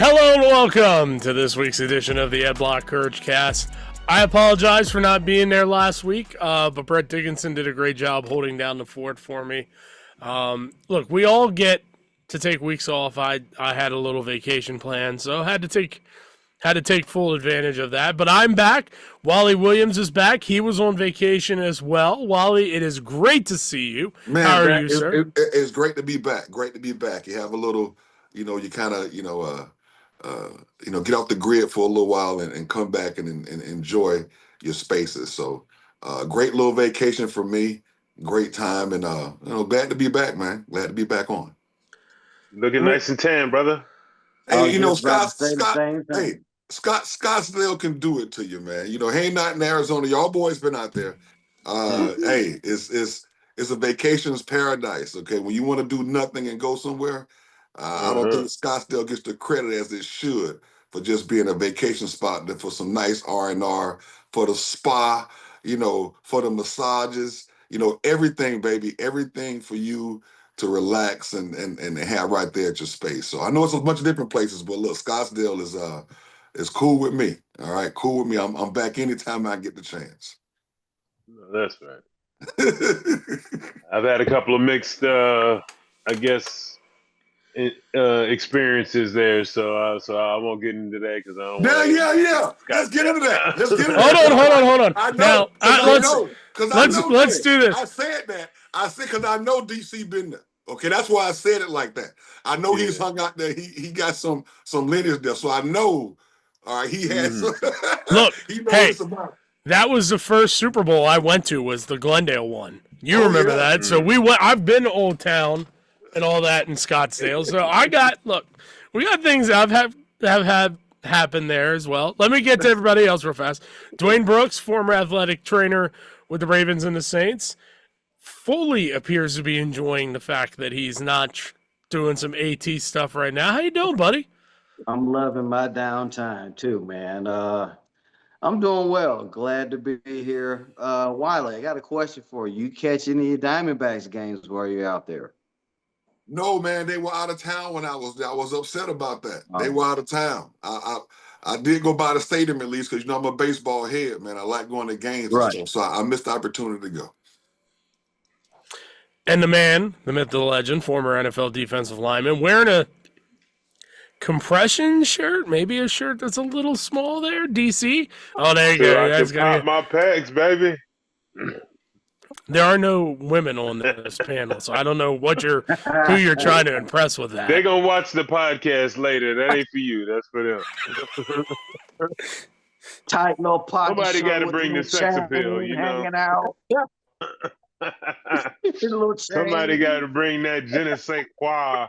Hello and welcome to this week's edition of the Ed Block CourageCast. I apologize for not being there last week, but Brett Dickinson did a great job holding down the fort for me. Look, we all get to take weeks off. I had a little vacation plan, so had to take full advantage of that. But I'm back. Wally Williams is back. He was on vacation as well. Wally, it is great to see you. Man, how are you, sir? It's great to be back. Great to be back. You have a little, you kind of, get off the grid for a little while and come back and enjoy your spaces. So, great little vacation for me. Great time, and glad to be back, man. Glad to be back on. Looking nice and tan, brother. Hey, Scottsdale can do it to you, man. He ain't not in Arizona. Y'all boys been out there. Hey, it's a vacation's paradise. Okay, when you want to do nothing and go somewhere, I don't think Scottsdale gets the credit as it should for just being a vacation spot for some nice R&R, for the spa, for the massages, everything, baby, everything for you to relax and have right there at your space. So I know it's a bunch of different places, but look, Scottsdale is cool with me. All right, cool with me. I'm back anytime I get the chance. That's right. I've had a couple of mixed, experiences there, so I won't get into that because I don't. Yeah. Let's get into that. Hold on. I know. Let's do this. I said that. I said because I know DC been there. Okay, that's why I said it like that. I know he's hung out there. He got some lineage there, so I know. All right, he has. Look, he knows about. That was the first Super Bowl I went to. Was the Glendale one? You remember that? So we went. I've been to Old Town and all that in Scottsdale. So we got things have had happen there as well. Let me get to everybody else real fast. Duane Brooks, former athletic trainer with the Ravens and the Saints, fully appears to be enjoying the fact that he's not doing some AT stuff right now. How you doing, buddy? I'm loving my downtime too, man. I'm doing well. Glad to be here. Wally, I got a question for you. You catch any Diamondbacks games while you're out there? No, man, they were out of town when I was there. I was upset about that. They were out of town. I did go by the stadium at least because I'm a baseball head, man. I like going to games and stuff, so I missed the opportunity to go. And the man, the myth, the legend, former NFL defensive lineman, wearing a compression shirt, maybe a shirt that's a little small there, DC. Oh, there you go. I can pop my pegs, baby. There are no women on this panel, so I don't know who you're trying to impress with that. They're gonna watch the podcast later. That ain't for you. That's for them. Tight little pocket. Somebody got to bring the sex appeal, hanging out. Somebody got to bring that je ne sais quoi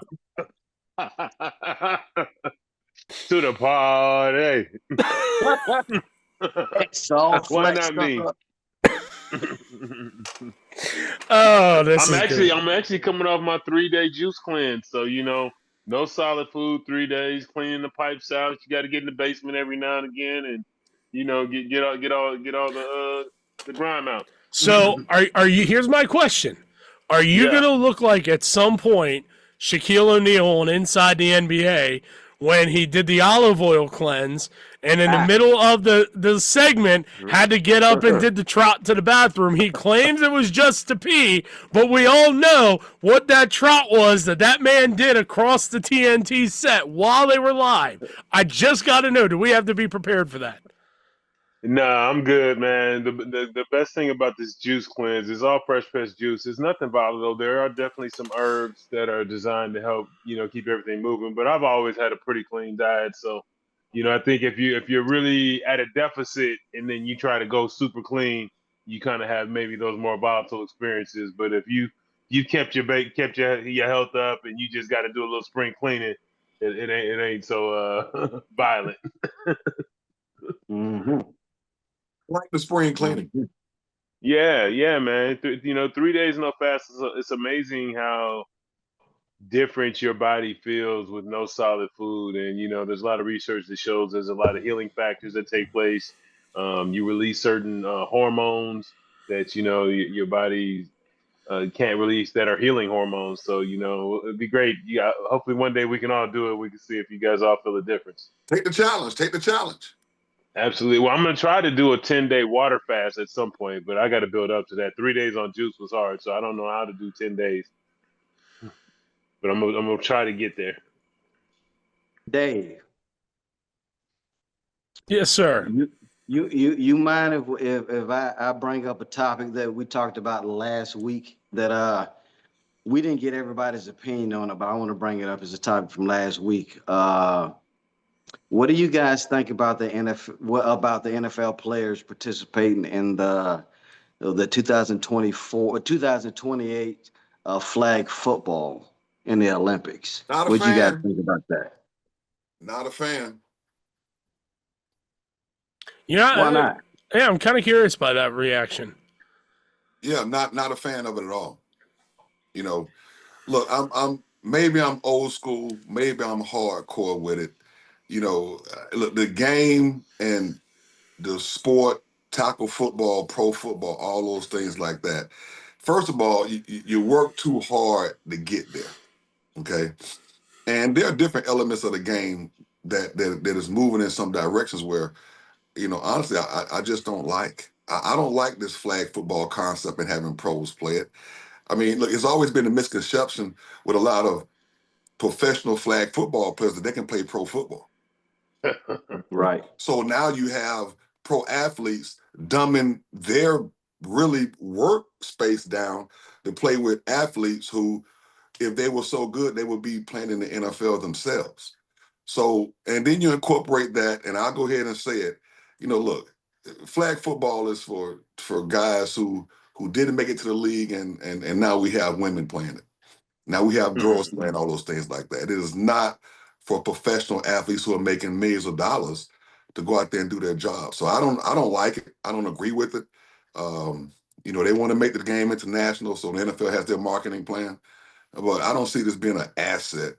to the party. Why not me? I'm actually coming off my 3-day juice cleanse, so no solid food, 3 days, cleaning the pipes out. You got to get in the basement every now and again, and get all the grime out. So are you? Here's my question: are you gonna look like at some point Shaquille O'Neal on Inside the NBA when he did the olive oil cleanse? And in the middle of the segment, had to get up and did the trot to the bathroom. He claims it was just to pee, but we all know what that trot was that man did across the TNT set while they were live. I just got to know, do we have to be prepared for that? Nah, I'm good, man. The best thing about this juice cleanse is all fresh pressed juice. It's nothing volatile. There are definitely some herbs that are designed to help, keep everything moving. But I've always had a pretty clean diet, so. I think if you're really at a deficit and then you try to go super clean, you kind of have maybe those more volatile experiences. But if you kept your health up and you just got to do a little spring cleaning, it ain't so violent. Like the spring cleaning. Yeah, man. 3 days no fast. It's amazing how different your body feels with no solid food, and there's a lot of research that shows there's a lot of healing factors that take place. You release certain hormones that your body can't release that are healing hormones. So, it'd be great. Yeah, hopefully one day we can all do it. We can see if you guys all feel the difference. Take the challenge. Take the challenge. Absolutely. Well, I'm going to try to do a 10-day water fast at some point, but I got to build up to that. 3 days on juice was hard, so I don't know how to do 10 days. But I'm gonna try to get there. Dave. Yes, sir. You mind if I bring up a topic that we talked about last week that we didn't get everybody's opinion on it, but I want to bring it up as a topic from last week. What do you guys think about the NFL players participating in the 2028 flag football in the Olympics? Not a What do you guys fan. think about that? Not a fan. Yeah. Why not? Yeah, I'm kind of curious by that reaction. Yeah, not a fan of it at all. Look, maybe I'm old school, maybe I'm hardcore with it. Look, the game and the sport, tackle football, pro football, all those things like that. First of all, you work too hard to get there. Okay. And there are different elements of the game that is moving in some directions where, honestly, I just don't like. I don't like this flag football concept and having pros play it. I mean, look, it's always been a misconception with a lot of professional flag football players that they can play pro football. Right. So now you have pro athletes dumbing their really work space down to play with athletes who, if they were so good, they would be playing in the NFL themselves. So, and then you incorporate that, and I'll go ahead and say it. Look, flag football is for guys who didn't make it to the league, and now we have women playing it. Now we have girls playing all those things like that. It is not for professional athletes who are making millions of dollars to go out there and do their job. So I don't like it. I don't agree with it. They want to make the game international, so the NFL has their marketing plan. But I don't see this being an asset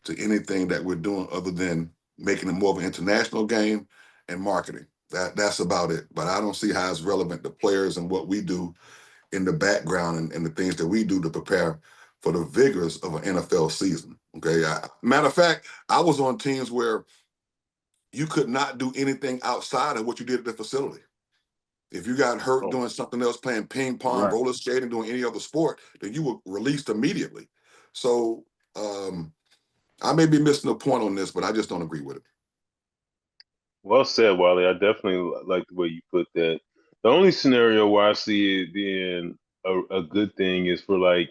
to anything that we're doing other than making it more of an international game and marketing. That's about it. But I don't see how it's relevant to players and what we do in the background and the things that we do to prepare for the vigors of an NFL season. Okay. Matter of fact, I was on teams where you could not do anything outside of what you did at the facility. If you got hurt doing something else, playing ping pong, Right. roller skating, doing any other sport, then you were released immediately. So I may be missing a point on this, but I just don't agree with it. Well said, Wally. I definitely like the way you put that. The only scenario where I see it being a good thing is for like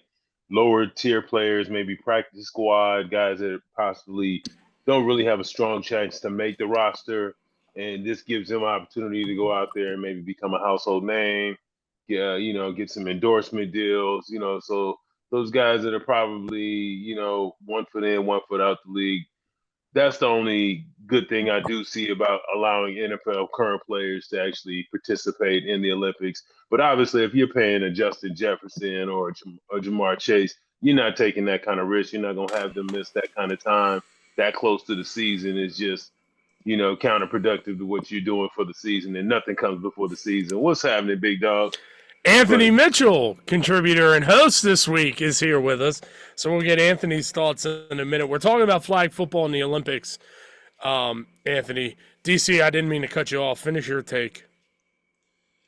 lower tier players, maybe practice squad guys that possibly don't really have a strong chance to make the roster, and this gives them an opportunity to go out there and maybe become a household name, get some endorsement deals, so those guys that are probably, 1 foot in, 1 foot out the league. That's the only good thing I do see about allowing NFL current players to actually participate in the Olympics. But obviously, if you're paying a Justin Jefferson or a Jamar Chase, you're not taking that kind of risk. You're not going to have them miss that kind of time that close to the season. It's just, counterproductive to what you're doing for the season, and nothing comes before the season. What's happening, big dog? Anthony Mitchell, contributor and host this week, is here with us. So we'll get Anthony's thoughts in a minute. We're talking about flag football in the Olympics. Anthony, DC, I didn't mean to cut you off. Finish your take.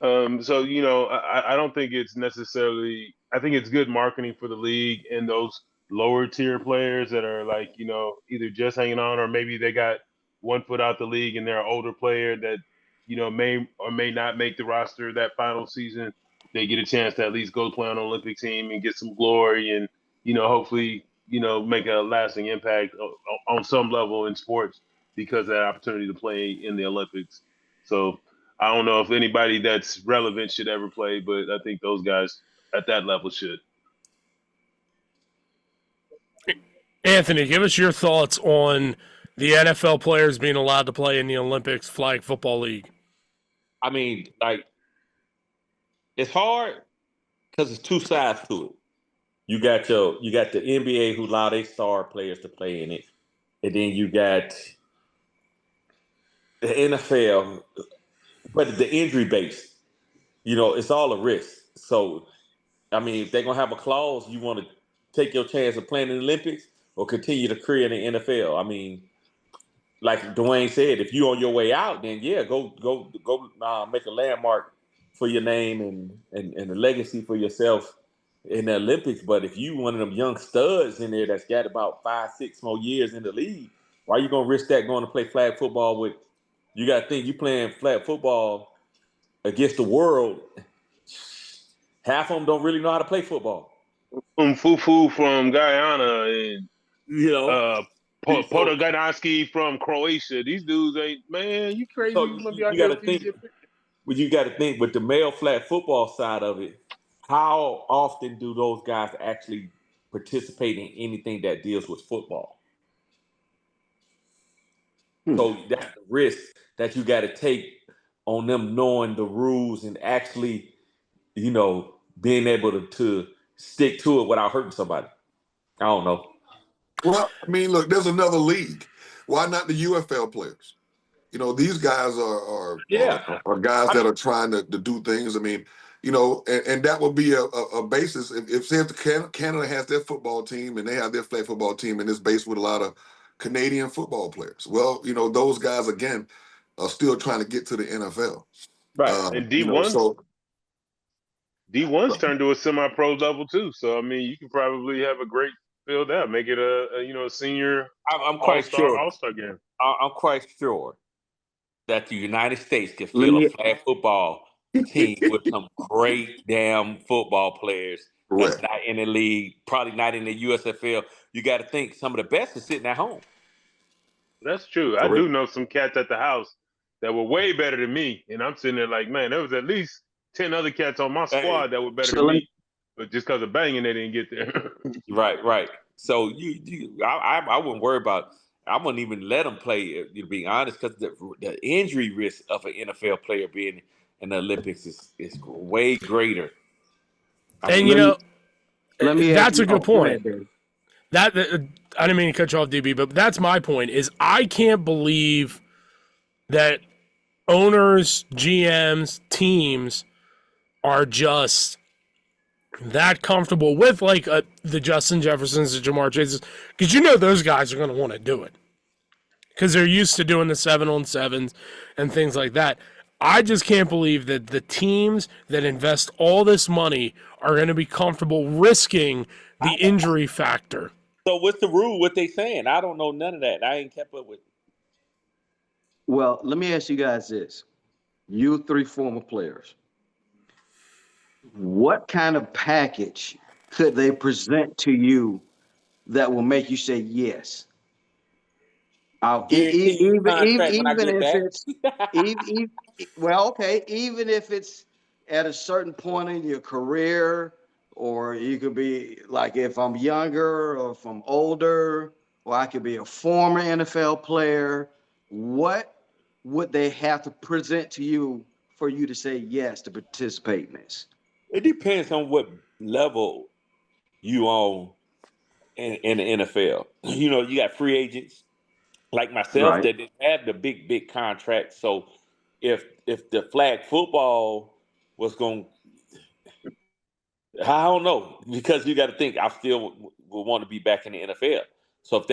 So, I don't think it's necessarily – I think it's good marketing for the league and those lower tier players that are like, either just hanging on or maybe they got 1 foot out the league and they're an older player that, may or may not make the roster that final season. They get a chance to at least go play on an Olympic team and get some glory and, hopefully, make a lasting impact on some level in sports because of that opportunity to play in the Olympics. So I don't know if anybody that's relevant should ever play, but I think those guys at that level should. Anthony, give us your thoughts on the NFL players being allowed to play in the Olympics Flag Football League. I mean, like, it's hard because it's two sides to it. You got the NBA who allow their star players to play in it, and then you got the NFL, but the injury base. It's all a risk. So I mean, if they're gonna have a clause, you want to take your chance of playing in the Olympics or continue to career in the NFL. I mean, like Duane said, if you're on your way out, then yeah, go make a landmark for your name and a legacy for yourself in the Olympics. But if you one of them young studs in there that's got about 5-6 more years in the league, why are you gonna risk that going to play flag football with? You got to think you playing flag football against the world. Half of them don't really know how to play football. Fufu from Guyana and You know, Podoganowski from Croatia. These dudes ain't, man, you crazy. so You gonna be out you there got to with these think. But you got to think with the male flag football side of it, how often do those guys actually participate in anything that deals with football? So that's the risk that you got to take on them knowing the rules and actually, being able to stick to it without hurting somebody. I don't know. Well, I mean, look, there's another league. Why not the UFL players? These guys are Yeah. guys that are trying to do things. I mean, and that would be a basis. If say if Canada has their football team and they have their flag football team and it's based with a lot of Canadian football players. Well, those guys, again, are still trying to get to the NFL. Right. And D1's turned to a semi-pro level too. So I mean, you can probably have a great field out, make it a senior I'm quite sure. all-star game. I'm quite sure that the United States can Let field me a flag football team with some great damn football players that's Correct. not in the league, probably not in the USFL. You got to think some of the best are sitting at home. That's true. I Correct. do know some cats at the house that were way better than me, and I'm sitting there like, man, there was at least 10 other cats on my Hey, squad that were better so than let, me, but just because of banging, they didn't get there. right. So I wouldn't worry about. I wouldn't even let them play. To be honest, because the injury risk of an NFL player being in the Olympics is way greater. I And mean, let me ask that's you. a good Oh, go point. ahead, Dave. That I didn't mean to cut you off, DB, but that's my point. Is I can't believe that owners, GMs, teams are just that comfortable with like the Justin Jeffersons, the Jamar Chases, because those guys are going to want to do it because they're used to doing the 7-on-7s and things like that. I just can't believe that the teams that invest all this money are going to be comfortable risking the injury factor. so what's the rule? What they saying? I don't know none of that. I ain't kept up with. Well, let me ask you guys this. You three former players. What kind of package could they present to you that will make you say yes? Guarantee you contract when I Even get if back. it's well, okay, even if it's at a certain point in your career, or you could be like if I'm younger or if I'm older, or I could be a former NFL player. What would they have to present to you for you to say yes to participate in this? It depends on what level you on in the NFL. You got free agents like myself Right. that didn't have the big contract. So if the flag football was going, I don't know, because you got to think I still would want to be back in the NFL. So if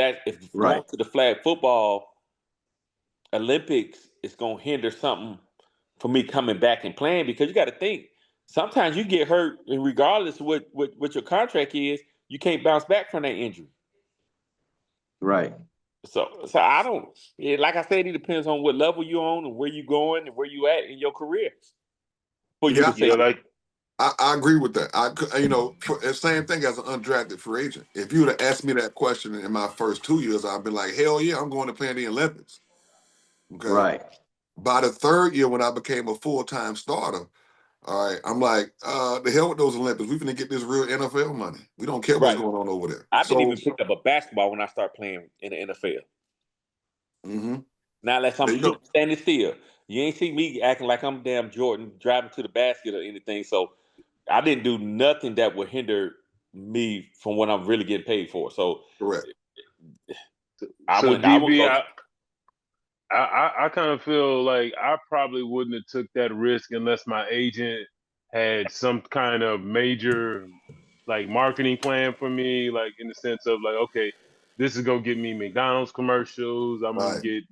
Right. going to the flag football Olympics is going to hinder something for me coming back and playing, because you got to think sometimes you get hurt, and regardless of what your contract is, you can't bounce back from that injury. Right. So I don't. Like I said, it depends on what level you're on and where you're going and where you at in your career for you to Yeah, say. like I agree with that. Same thing as an undrafted free agent. If you would have asked me that question in my first 2 years, I'd been like, hell yeah, I'm going to play in the Olympics. Okay. Right. By the third year, when I became a full-time starter, all right, I'm like, the hell with those Olympics. We're going to get this real NFL money. We don't care what's Right. going on over there. I didn't So, even pick up a basketball when I started playing in the NFL. mhm. Now unless I'm There you go. standing still, you ain't see me acting like I'm damn Jordan driving to the basket or anything. So I didn't do nothing that would hinder me from what I'm really getting paid for. So Correct. I so wouldn't go. DB, I kind of feel like I probably wouldn't have took that risk unless my agent had some kind of major like marketing plan for me, like in the sense of like, okay, this is gonna get me McDonald's commercials. I'm gonna Right. get,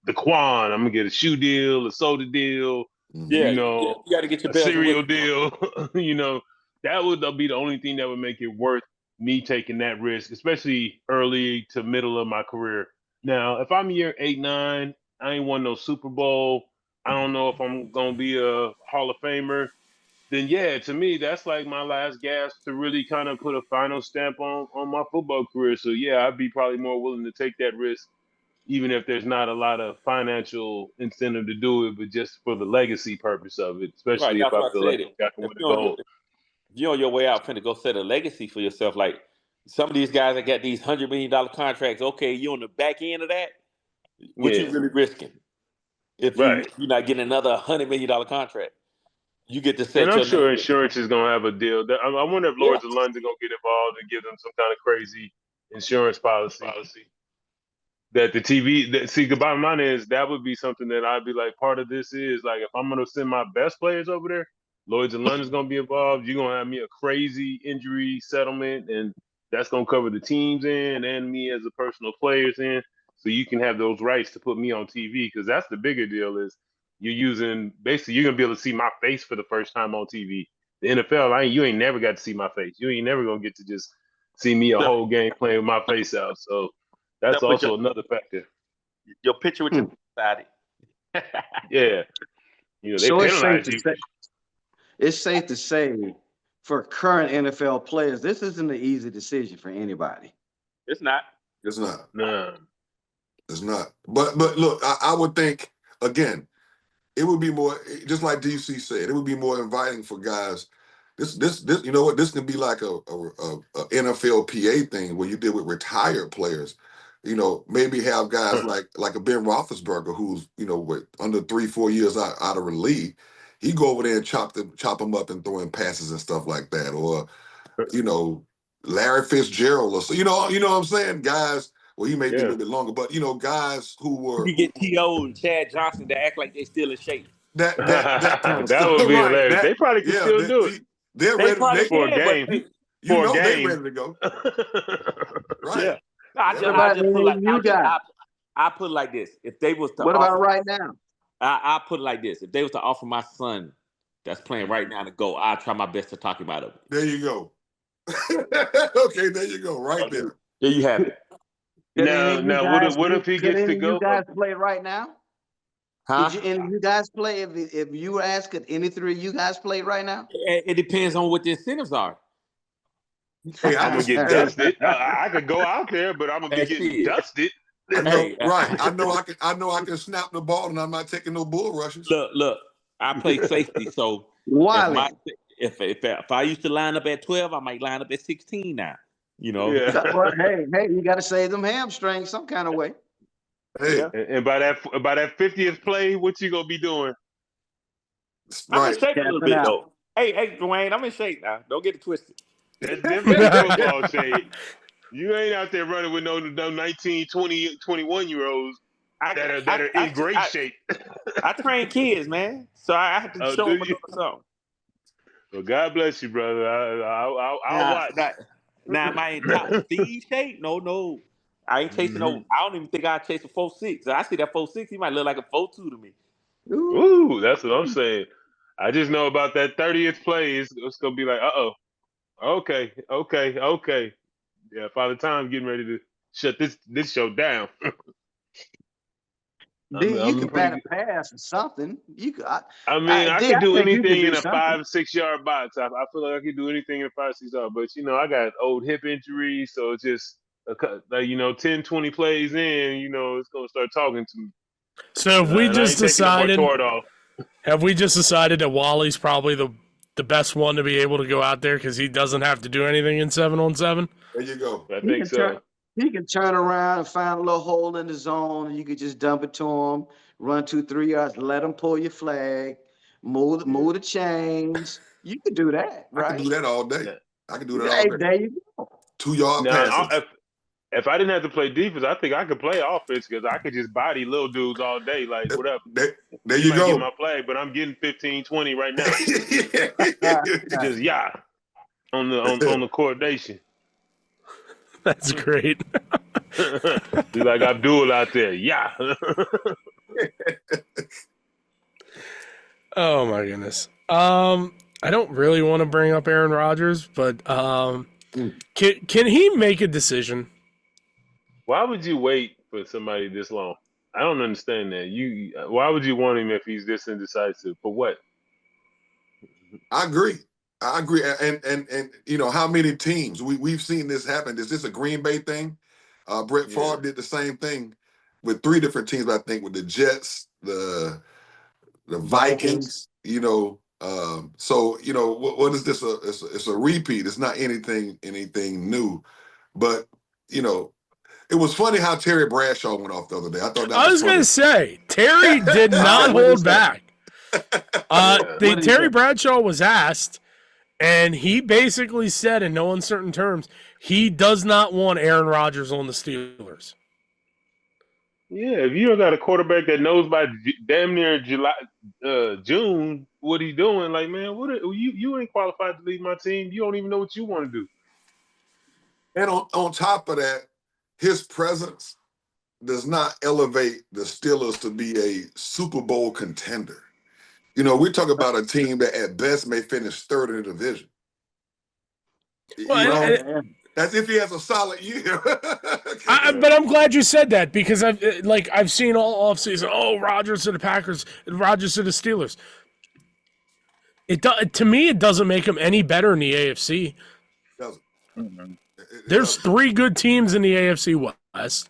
the Quan. I'm gonna get a shoe deal, a soda deal, Yeah, you know, you got to get your a bells and cereal whistles. deal. That would be the only thing that would make it worth me taking that risk, especially early to middle of my career. Now, if I'm year 8, 9, I ain't won no Super Bowl. I don't know if I'm gonna be a Hall of Famer. Then yeah, to me, that's like my last gasp to really kind of put a final stamp on my football career. So yeah, I'd be probably more willing to take that risk, even if there's not a lot of financial incentive to do it, but just for the legacy purpose of it, Right, especially if that's I what I feel like said. I can If win the you're on your, gold. if you're on your way out, finna go set a legacy for yourself. Like some of these guys that got these $100 million contracts. Okay, you on the back end of that. What you Yeah, really risking? If right. you're not getting another $100 million contract, you get to And set I'm your sure name. insurance is gonna have a deal. I wonder if Yeah. Lords of London gonna get involved and give them some kind of crazy insurance policy. That the TV, see, the bottom line is that would be something that I'd be like, part of this is like, if I'm going to send my best players over there, Lloyd's and London's going to be involved. You're going to have me a crazy injury settlement, and that's going to cover the teams in and me as a personal players in. So you can have those rights to put me on TV, because that's the bigger deal is basically, you're going to be able to see my face for the first time on TV. The NFL, you ain't never got to see my face. You ain't never going to get to just see me a whole game playing with my face out. So They'll that's put also another factor. your picture with your beside it. Yeah, they So it's safe penalize to you. say, for current NFL players, this isn't an easy decision for anybody. It's not. It's not. No. It's not. But look, I would think again, it would be more, just like DC said, it would be more inviting for guys. This you know what? This can be like a NFL PA thing where you deal with retired players. Maybe have guys like a Ben Roethlisberger who's with under 3-4 years out of the league. He go over there and chop them up and throw in passes and stuff like that, or Larry Fitzgerald, or so what I'm saying, guys. Well, he may be a little bit longer, but guys who You were can get T.O. and Chad Johnson to act like they still in shape. that kind of That stuff. would be Right? hilarious. They probably could still do it. They're They ready. probably for a can, but game. They're ready to go. Right. yeah. I about just put like you guys? I put it like this. If they was to What offer, about right now? I put it like this. If they was to offer my son that's playing right now to go, I'll try my best to talk him out of it. There you go. Okay, there you go. Right there. There you have it. Now, what if he gets to go? You guys play right now? Huh? Did any of you guys play? If you were asked, could any three of you guys play right now? It depends on what the incentives are. Hey, I'm gonna get dusted. I could go out there, but I'm gonna be getting dusted. I know, Hey, right? I know I can snap the ball, and I'm not taking no bull rushes. Look. I play safety, so Wally. if I used to line up at 12, I might line up at 16 now. Yeah. Well, hey, you got to save them hamstrings some kind of way. Hey, Yeah. And by that 50th play, what you gonna be doing? I'm in shape a little bit out. though. Hey, Duane, I'm in shape now. Don't get it twisted. That's different than football shade. You ain't out there running with no 19, 20, 21-year-olds that are in great shape. I train kids, man, so I have to show them a little something. Well, God bless you, brother. I'll watch. Now, am I in top speed shape? No. I ain't chasing no. I don't even think I chase a 4.6. I see that 4.6, he might look like a 4.2 to me. Ooh, that's what I'm saying. I just know about that 30th play. It's gonna be like, okay. Yeah, Father Time getting ready to shut this show down. You can bat a pass or something. I could do anything in a something. 5-6 yard box. I feel like I could do anything in a 5-6 yard, but I got old hip injuries, so it's just 10, 20 plays in, it's gonna start talking to me. So have we just decided that Wally's probably the best one to be able to go out there because he doesn't have to do anything in 7-on-7? There you go. I think so. He can turn around and find a little hole in the zone, and you could just dump it to him, run 2-3 yards, let him pull your flag, move the chains. You could do that, right? I can do that all day. I can do that Hey, all day. there you go. 2-yard passes. if I didn't have to play defense, I think I could play offense because I could just body little dudes all day, like whatever. There You you might get go. my flag, but I'm getting 15, 20 right now. Just on the coordination. That's great. Be like Abdul out there, Oh my goodness. I don't really want to bring up Aaron Rodgers, but can he make a decision? Why would you wait for somebody this long? I don't understand that. Why would you want him if he's this indecisive? For what? I agree. And you know, how many teams we've seen this happen? Is this a Green Bay thing? Brett Favre did the same thing with 3 different teams, I think, with the Jets, the Vikings, you know. So you know, what is this? It's a repeat. It's not anything new, but you know, it was funny how Terry Bradshaw went off the other day. I thought that I was funny. going to say Terry did not hold back. Terry Bradshaw was asked, and he basically said in no uncertain terms he does not want Aaron Rodgers on the Steelers. Yeah, if you don't got a quarterback that knows by damn near June what he's doing, like, man, you ain't qualified to lead my team. You don't even know what you want to do. And on top of that, his presence does not elevate the Steelers to be a Super Bowl contender. You know, we're talking about a team that at best may finish 3rd in the division. Well, that's if he has a solid year. But I'm glad you said that because I've seen all offseason, Rodgers to the Packers, Rodgers to the Steelers. To me, it doesn't make him any better in the AFC. There's 3 good teams in the AFC West,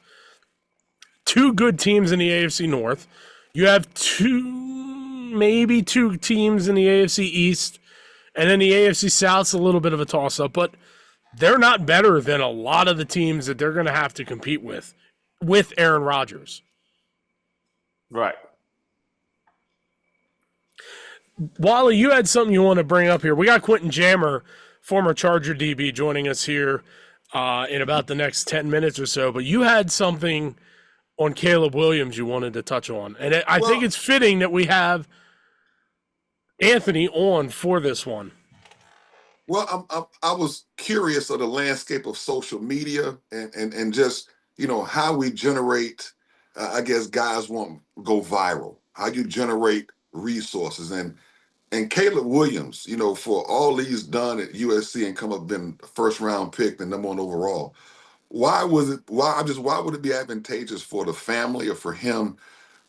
2 good teams in the AFC North. You have 2 teams in the AFC East, and then the AFC South's a little bit of a toss-up, but they're not better than a lot of the teams that they're going to have to compete with Aaron Rodgers. Right. Wally, you had something you want to bring up here. We got Quentin Jammer, former Charger DB, joining us here in about the next 10 minutes or so, but you had something on Caleb Williams you wanted to touch on. And I think it's fitting that we have Anthony on for this one. Well, I was curious of the landscape of social media and just, you know, how we generate, I guess guys won't go viral, how you generate resources. And Caleb Williams, you know, for all he's done at USC and come up been first round pick, the #1 overall, why would it be advantageous for the family or for him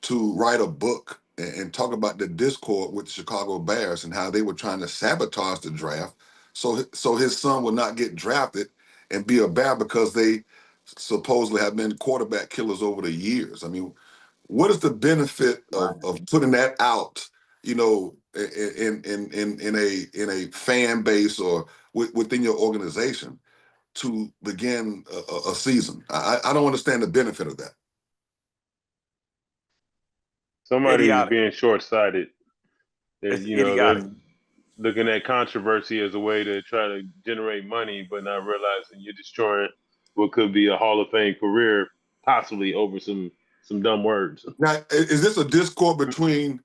to write a book and talk about the discord with the Chicago Bears and how they were trying to sabotage the draft so his son would not get drafted and be a Bear because they supposedly have been quarterback killers over the years? I mean, what is the benefit of putting that out, you know, in a fan base or within your organization to begin a season? I don't understand the benefit of that. Somebody Idiotic. is being short-sighted. It's You know, idiotic. they're looking at controversy as a way to try to generate money, but not realizing you're destroying what could be a Hall of Fame career, possibly over some dumb words. Now, is this a discord between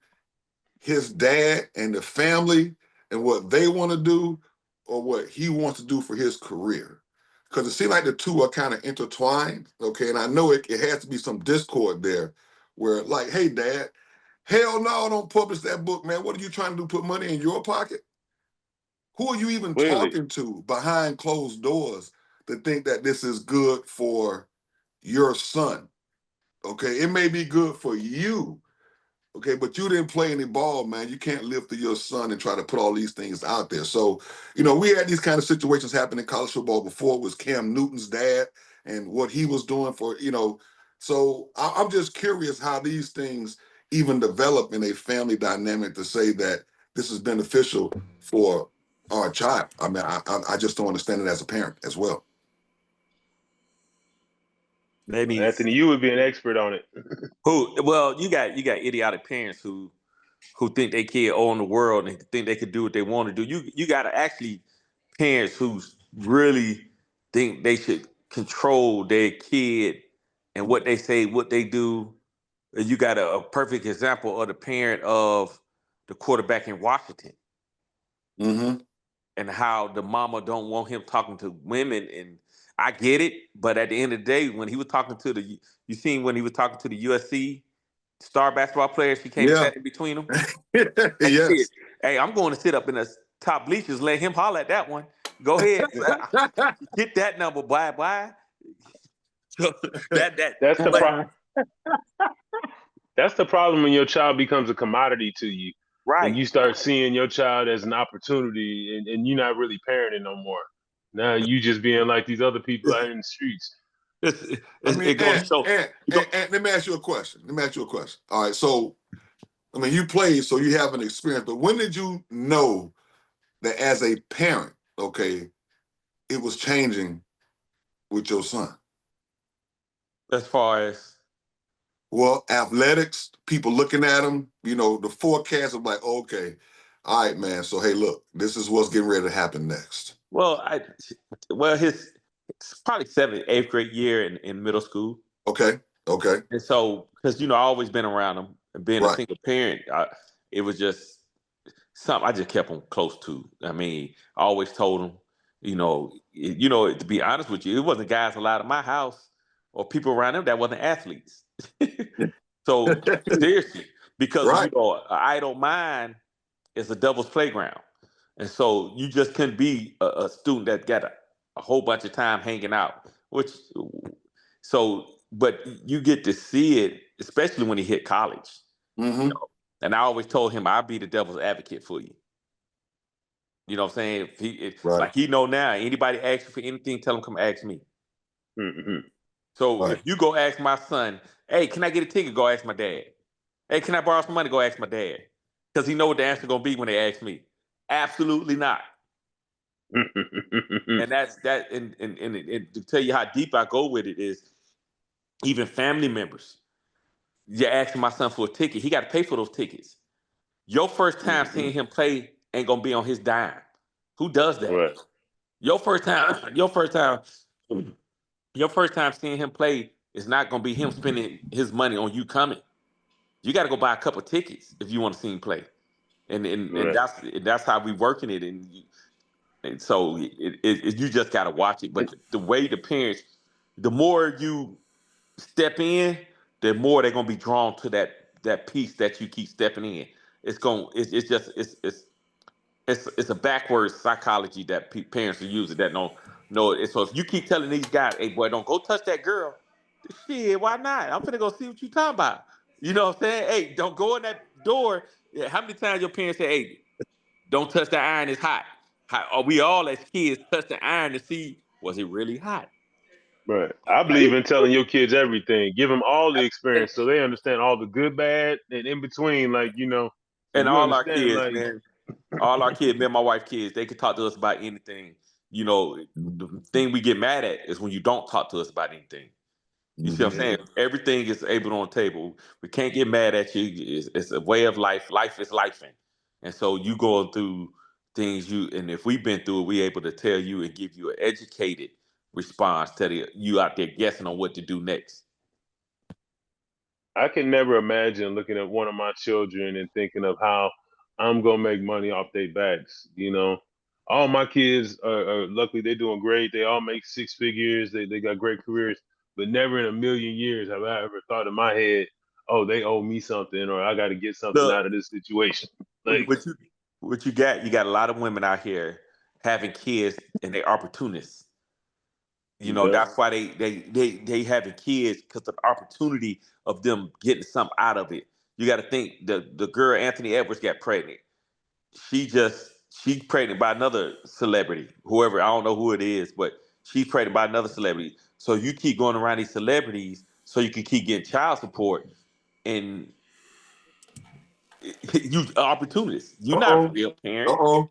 his dad and the family and what they want to do or what he wants to do for his career? Because it seems like the two are kind of intertwined, okay? And I know it has to be some discord there where, like, hey, Dad, hell no, don't publish that book, man. What are you trying to do, put money in your pocket? Who are you even talking to behind closed doors to think that this is good for your son? Okay, it may be good for you, okay, but you didn't play any ball, man. You can't live through your son and try to put all these things out there. So, you know, we had these kind of situations happen in college football before. It was Cam Newton's dad and what he was doing for, you know. So I'm just curious how these things even develop in a family dynamic to say that this is beneficial for our child. I mean, I just don't understand it as a parent as well. Anthony, you would be an expert on it. Well, you got idiotic parents who think they kid own the world and think they could do what they want to do. You got to actually parents who really think they should control their kid and what they say, what they do. And you got a perfect example of the parent of the quarterback in Washington Mm-hmm. and how the mama don't want him talking to women. And I get it, but at the end of the day, when he was talking to you seen when he was talking to the USC star basketball players, he came and Yeah. sat in between them. And he said, Yes. hey, I'm going to sit up in the top bleachers, let him holler at that one. Go ahead. Get that number, boy. So that That's the but problem. That's the problem when your child becomes a commodity to you, and right. you start seeing your child as an opportunity, and you're not really parenting no more. Now you just being like these other people out in the streets. I mean, It goes so. and let me ask you a question. All right, so I mean, you played, so you have an experience, but when did you know that as a parent, okay, it was changing with your son? As far as Well, athletics, people looking at him, the forecast of like, okay, all right, man. So hey, look, this is what's getting ready to happen next. well, his probably 7th, 8th grade year in middle school. Okay. And so, because I always been around him, and being a Right. single parent, it was just something I just kept him close to. I mean, I always told him, to be honest with you, it wasn't guys allowed in my house or people around him that wasn't athletes. So seriously, because Right. an idle mind is a devil's playground, and so you just couldn't be a student that got a whole bunch of time hanging out. But you get to see it, especially when he hit college. Mm-hmm. And I always told him, I'll be the devil's advocate for you. You know what I'm saying? Right. Like he know now, anybody asks you for anything, tell him come ask me. Mm-hmm. So Right. if you go ask my son, hey, can I get a ticket? Go ask my dad. Hey, can I borrow some money? Go ask my dad. Because he know what the answer gonna be when they ask me. Absolutely not. And that's that. And to tell you how deep I go with it is, even family members. You're asking my son for a ticket. He got to pay for those tickets. Your first time seeing him play ain't gonna be on his dime. Who does that? Right. Your first time seeing him play is not gonna be him spending his money on you coming. You got to go buy a couple tickets if you want to see him play, and Right. that's how we working it, and so you just got to watch it. But the way the parents, the more you step in, the more they're gonna be drawn to that piece that you keep stepping in. It's a backwards psychology that parents are using that don't know it. So if you keep telling these guys, hey boy, don't go touch that girl, shit, why not? I'm finna go see what you talking about. You know what I'm saying? Hey, don't go in that door. Yeah, how many times your parents say, hey, don't touch the iron, it's hot. Are we all as kids touch the iron to see was it really hot? Right. I believe in telling your kids everything. Give them all the experience so they understand all the good, bad, and in between. So And you all our understand, kids, man, all our kids, me and my wife kids, they can talk to us about anything. The thing we get mad at is when you don't talk to us about anything. You see what I'm saying? Everything is able on the table. We can't get mad at you. It's a way of life. Life is lifing. And so you going through things and if we've been through it, we able to tell you and give you an educated response to you out there guessing on what to do next. I can never imagine looking at one of my children and thinking of how I'm gonna make money off their backs. All my kids are luckily they're doing great. They all make 6 figures. They got great careers. But never in a million years have I ever thought in my head, oh, they owe me something or I got to get something Look, out of this situation. Like, what you got? You got a lot of women out here having kids and they opportunists. That's why they having kids because of the opportunity of them getting something out of it. You got to think the girl Anthony Edwards got pregnant. She's pregnant by another celebrity, whoever, I don't know who it is, but she's pregnant by another celebrity. So you keep going around these celebrities so you can keep getting child support, and you opportunists. You're not a real parent.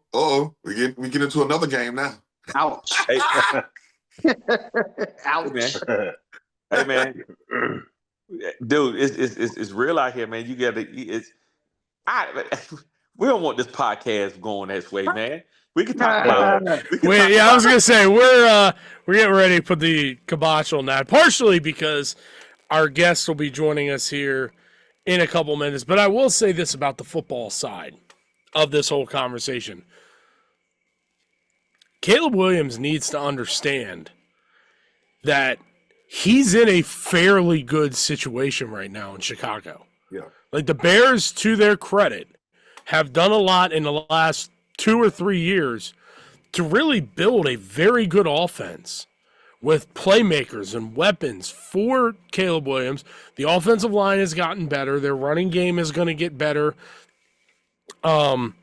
We get into another game now. Ouch. Hey, Ouch. hey man, dude, it's real out here, man. You got to. We don't want this podcast going this way, man. We can talk about. I was gonna say we're getting ready to put the kibosh on that, partially because our guests will be joining us here in a couple minutes. But I will say this about the football side of this whole conversation: Caleb Williams needs to understand that he's in a fairly good situation right now in Chicago. Yeah. Like, the Bears, to their credit, have done a lot in the last 2 or 3 years to really build a very good offense with playmakers and weapons for Caleb Williams. The offensive line has gotten better. Their running game is going to get better. I'd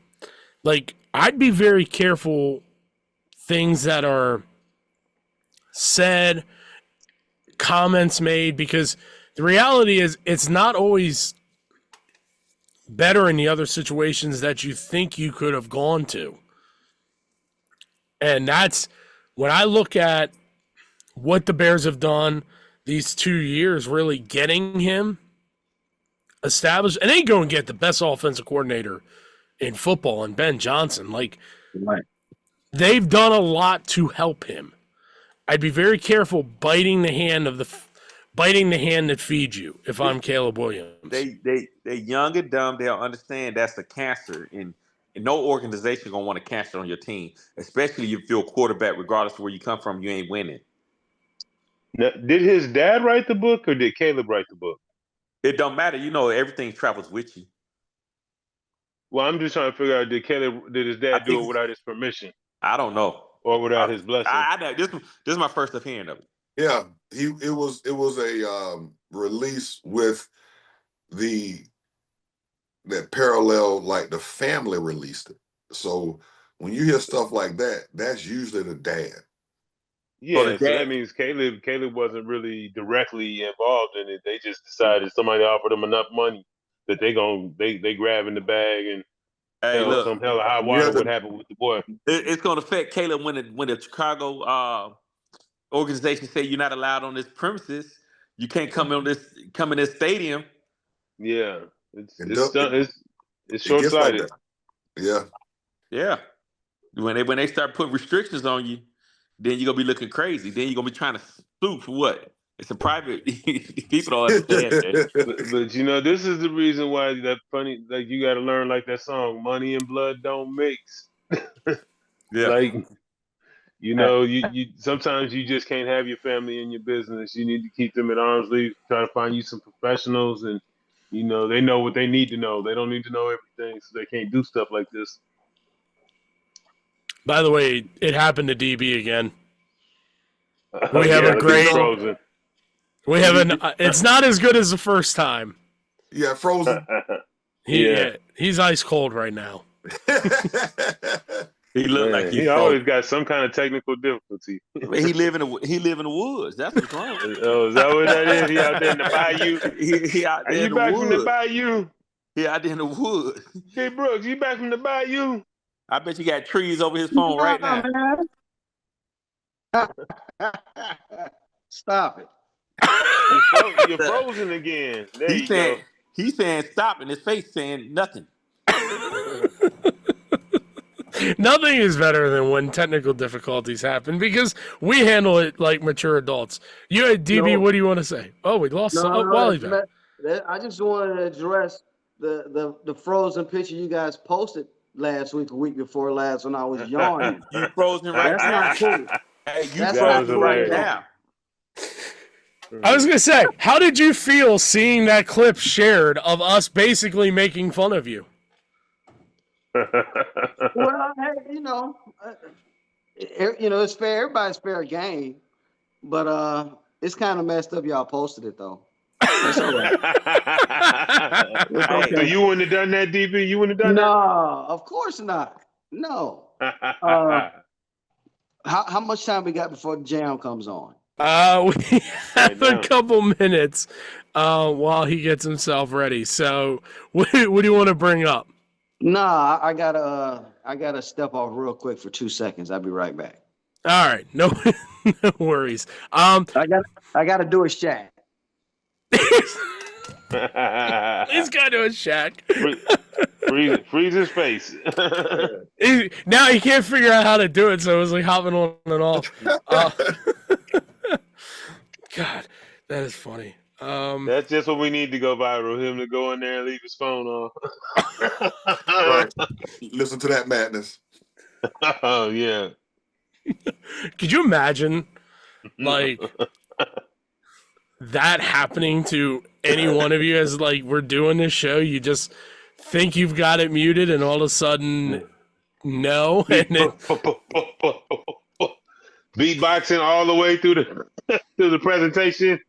be very careful things that are said, comments made, because the reality is it's not always better in the other situations that you think you could have gone to. And that's when I look at what the Bears have done these 2 years, really getting him established. And they go and get the best offensive coordinator in football in Ben Johnson. Like, Right. they've done a lot to help him. I'd be very careful biting the hand that feeds you if I'm Caleb Williams. They're young and dumb. They'll understand that's a cancer, and no organization gonna want a cancer on your team, especially if you're a quarterback. Regardless of where you come from, you ain't winning. Now, did his dad write the book, or did Caleb write the book? It don't matter. Everything travels with you. Well, I'm just trying to figure out, did his dad do it without his permission I don't know. or without his blessing? I know this is my first of hearing of it. Yeah, it was a release with that parallel, like the family released it. So when you hear stuff like that, that's usually the dad. Yeah, the so dad- that means Caleb wasn't really directly involved in it. They just decided somebody offered them enough money that they grabbing the bag and Hey, some look, hell of hot water would happen with the boy. it's going to affect Caleb when the Chicago organization say you're not allowed on this premises. You can't come in this stadium. Yeah, It it's gets like short-sighted. that. Yeah. Yeah, when they start putting restrictions on you, then you're gonna be looking crazy. Then you're gonna be trying to sue for what? It's a private. People don't understand that. But this is the reason why that funny. Like, you got to learn, like that song, "Money and blood don't mix." Yeah. Like, you sometimes you just can't have your family in your business. You need to keep them at arm's length. Try to find you some professionals, and they know what they need to know. They don't need to know everything, so they can't do stuff like this. By the way, it happened to DB again. We have a great. Frozen. We have it's not as good as the first time. Yeah, frozen. He's ice cold right now. He looked like he always got some kind of technical difficulty. He live in the woods. That's what's wrong. Oh, is that what that is? He out there in the bayou. He out there in the back woods. from the bayou? He out there in the woods. Hey, Brooks, you back from the bayou? I bet you got trees over his phone right now. Stop it. You're frozen again. There He's saying stop, and his face saying nothing. Nothing is better than when technical difficulties happen because we handle it like mature adults. DB, what do you want to say? Oh, we lost Wally back. I just wanted to address the frozen picture you guys posted last week, a week before last, when I was yawning. You frozen right now. That's not cool. Hey, you That's frozen not right cool. now. I was going to say, how did you feel seeing that clip shared of us basically making fun of you? Well, hey, it's fair. Everybody's fair game, but it's kind of messed up. Y'all posted it though. That's all right. So you wouldn't have done that, DB? You wouldn't have done that? No, of course not. No. How much time we got before the jam comes on? We have a couple minutes while he gets himself ready. So, what do you want to bring up? Nah, I gotta step off real quick for 2 seconds. I'll be right back. All right, no worries. I gotta do a Shaq. He's got to a Shaq. Freeze his face. Now he can't figure out how to do it, so it was like hopping on and off. God, that is funny. That's just what we need to go viral. Him to go in there and leave his phone on. Right. Listen to that madness. Oh yeah. Could you imagine, like, that happening to any one of you as, like, we're doing this show? You just think you've got it muted, and all of a sudden, no. And then, beatboxing all the way through the presentation,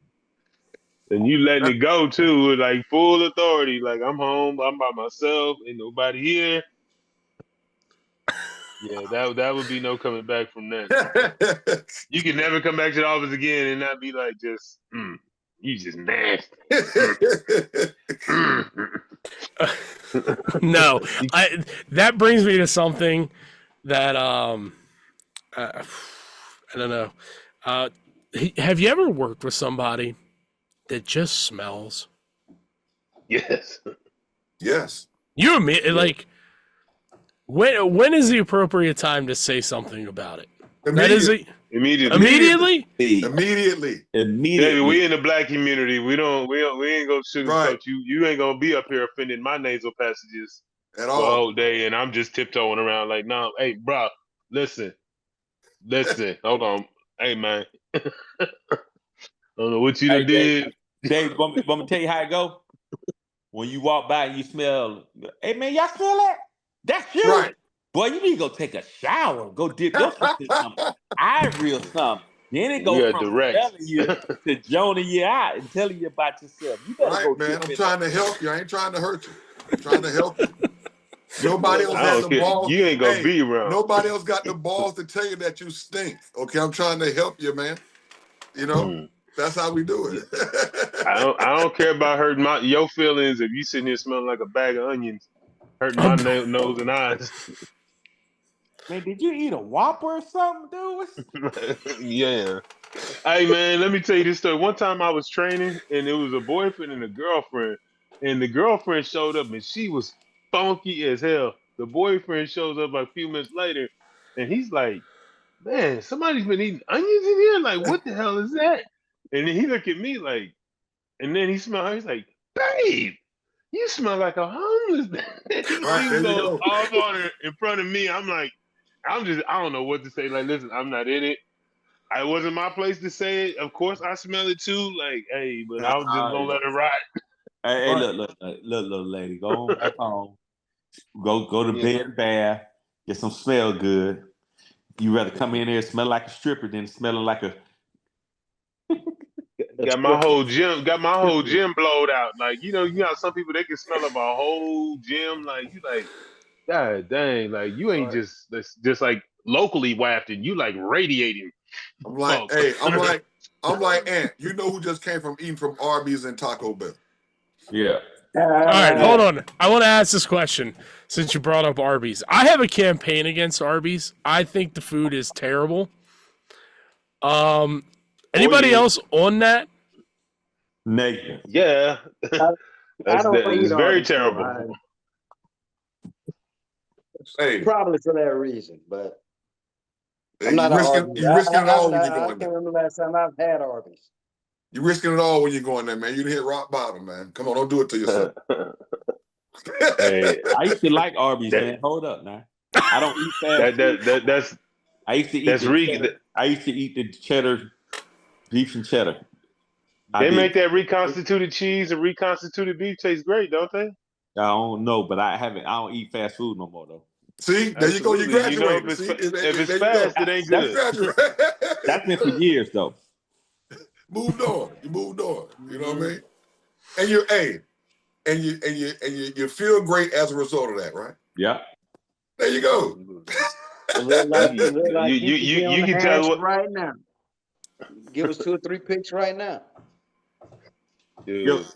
and you letting it go too, with like full authority. Like, I'm home, I'm by myself, ain't nobody here. Yeah, that would be no coming back from that. You can never come back to the office again and not be like, just you just nasty. no. That brings me to something that I don't know. Have you ever worked with somebody that just smells? Yes. Yes. You admit, like, when is the appropriate time to say something about it? That is Immediately. Immediately. Baby, we in the black community. We ain't gonna sugarcoat Right. you. You ain't gonna be up here offending my nasal passages At for a all. whole day, and I'm just tiptoeing around like, no, hey, bro, listen, hold on, hey, man, I don't know what you done did. Dave, want me to tell you how it go? When you walk by and you smell, hey man, y'all smell that? That's you. Right. Boy, you need to go take a shower. Go dip yourself in some ivory or something. Then it goes from direct. smelling you to joning you out and telling you about yourself. You better go Right, man. dip I'm in trying to help you. I ain't trying to hurt you. I'm trying to help you. Nobody else I has don't the care. balls. You ain't gonna Hey, be around. Nobody else got the balls to tell you that you stink. Okay, I'm trying to help you, man. You know, that's how we do it. I don't care about hurting your feelings if you sitting here smelling like a bag of onions, hurting my nose and eyes. Man, did you eat a Whopper or something, dude? Yeah. Hey man, let me tell you this story. One time I was training and it was a boyfriend and a girlfriend. And the girlfriend showed up and she was funky as hell. The boyfriend shows up like a few minutes later and he's like, man, somebody's been eating onions in here? Like, what the hell is that? And then he looked at me like, and then he smelled, he's like, babe, you smell like a homeless man. Right, He there you goes go. all on her in front of me. I'm like, I don't know what to say. Like, listen, I'm not in it. It wasn't my place to say it. Of course, I smell it too. Like, hey, but I was just gonna let it ride. Hey, look, lady, go on back home. Go to bed and bath. Get some smell good. You rather come in there and smell like a stripper than smelling like a. Got my whole gym blowed out. Like, you got some people, they can smell up a whole gym. Like, you like, God dang, like you ain't just like locally wafted. You like radiating. I'm like, hey, I'm like, Ant, you know who just came from eating from Arby's and Taco Bell? Yeah. all right, hold on. I want to ask this question since you brought up Arby's. I have a campaign against Arby's. I think the food is terrible. Anybody else on that? Negative. Yeah. I don't It's eat very Arby's, so terrible. Hey, probably for that reason, but hey, I'm not an Arby's. you risking it all when I you go in can't there. remember last time I've had Arby's. You risking it all when you go in there, man. You hit rock bottom, man. Come on, don't do it to yourself. Hey, I used to like Arby's, man. Hold up now. I don't eat fast. that's I used to eat that's I used to eat the cheddar, beef and cheddar. they make that reconstituted cheese and reconstituted beef taste great, don't they? I don't know, but I don't eat fast food no more though. See, there you go. You Absolutely. graduated. If it's there fast, you it ain't go. good. That's been for years though. Moved on. You moved on. You know what I mean? And you feel great as a result of that, right? Yeah. There you go. You can tell what right now. Give us 2 or 3 picks right now. dude.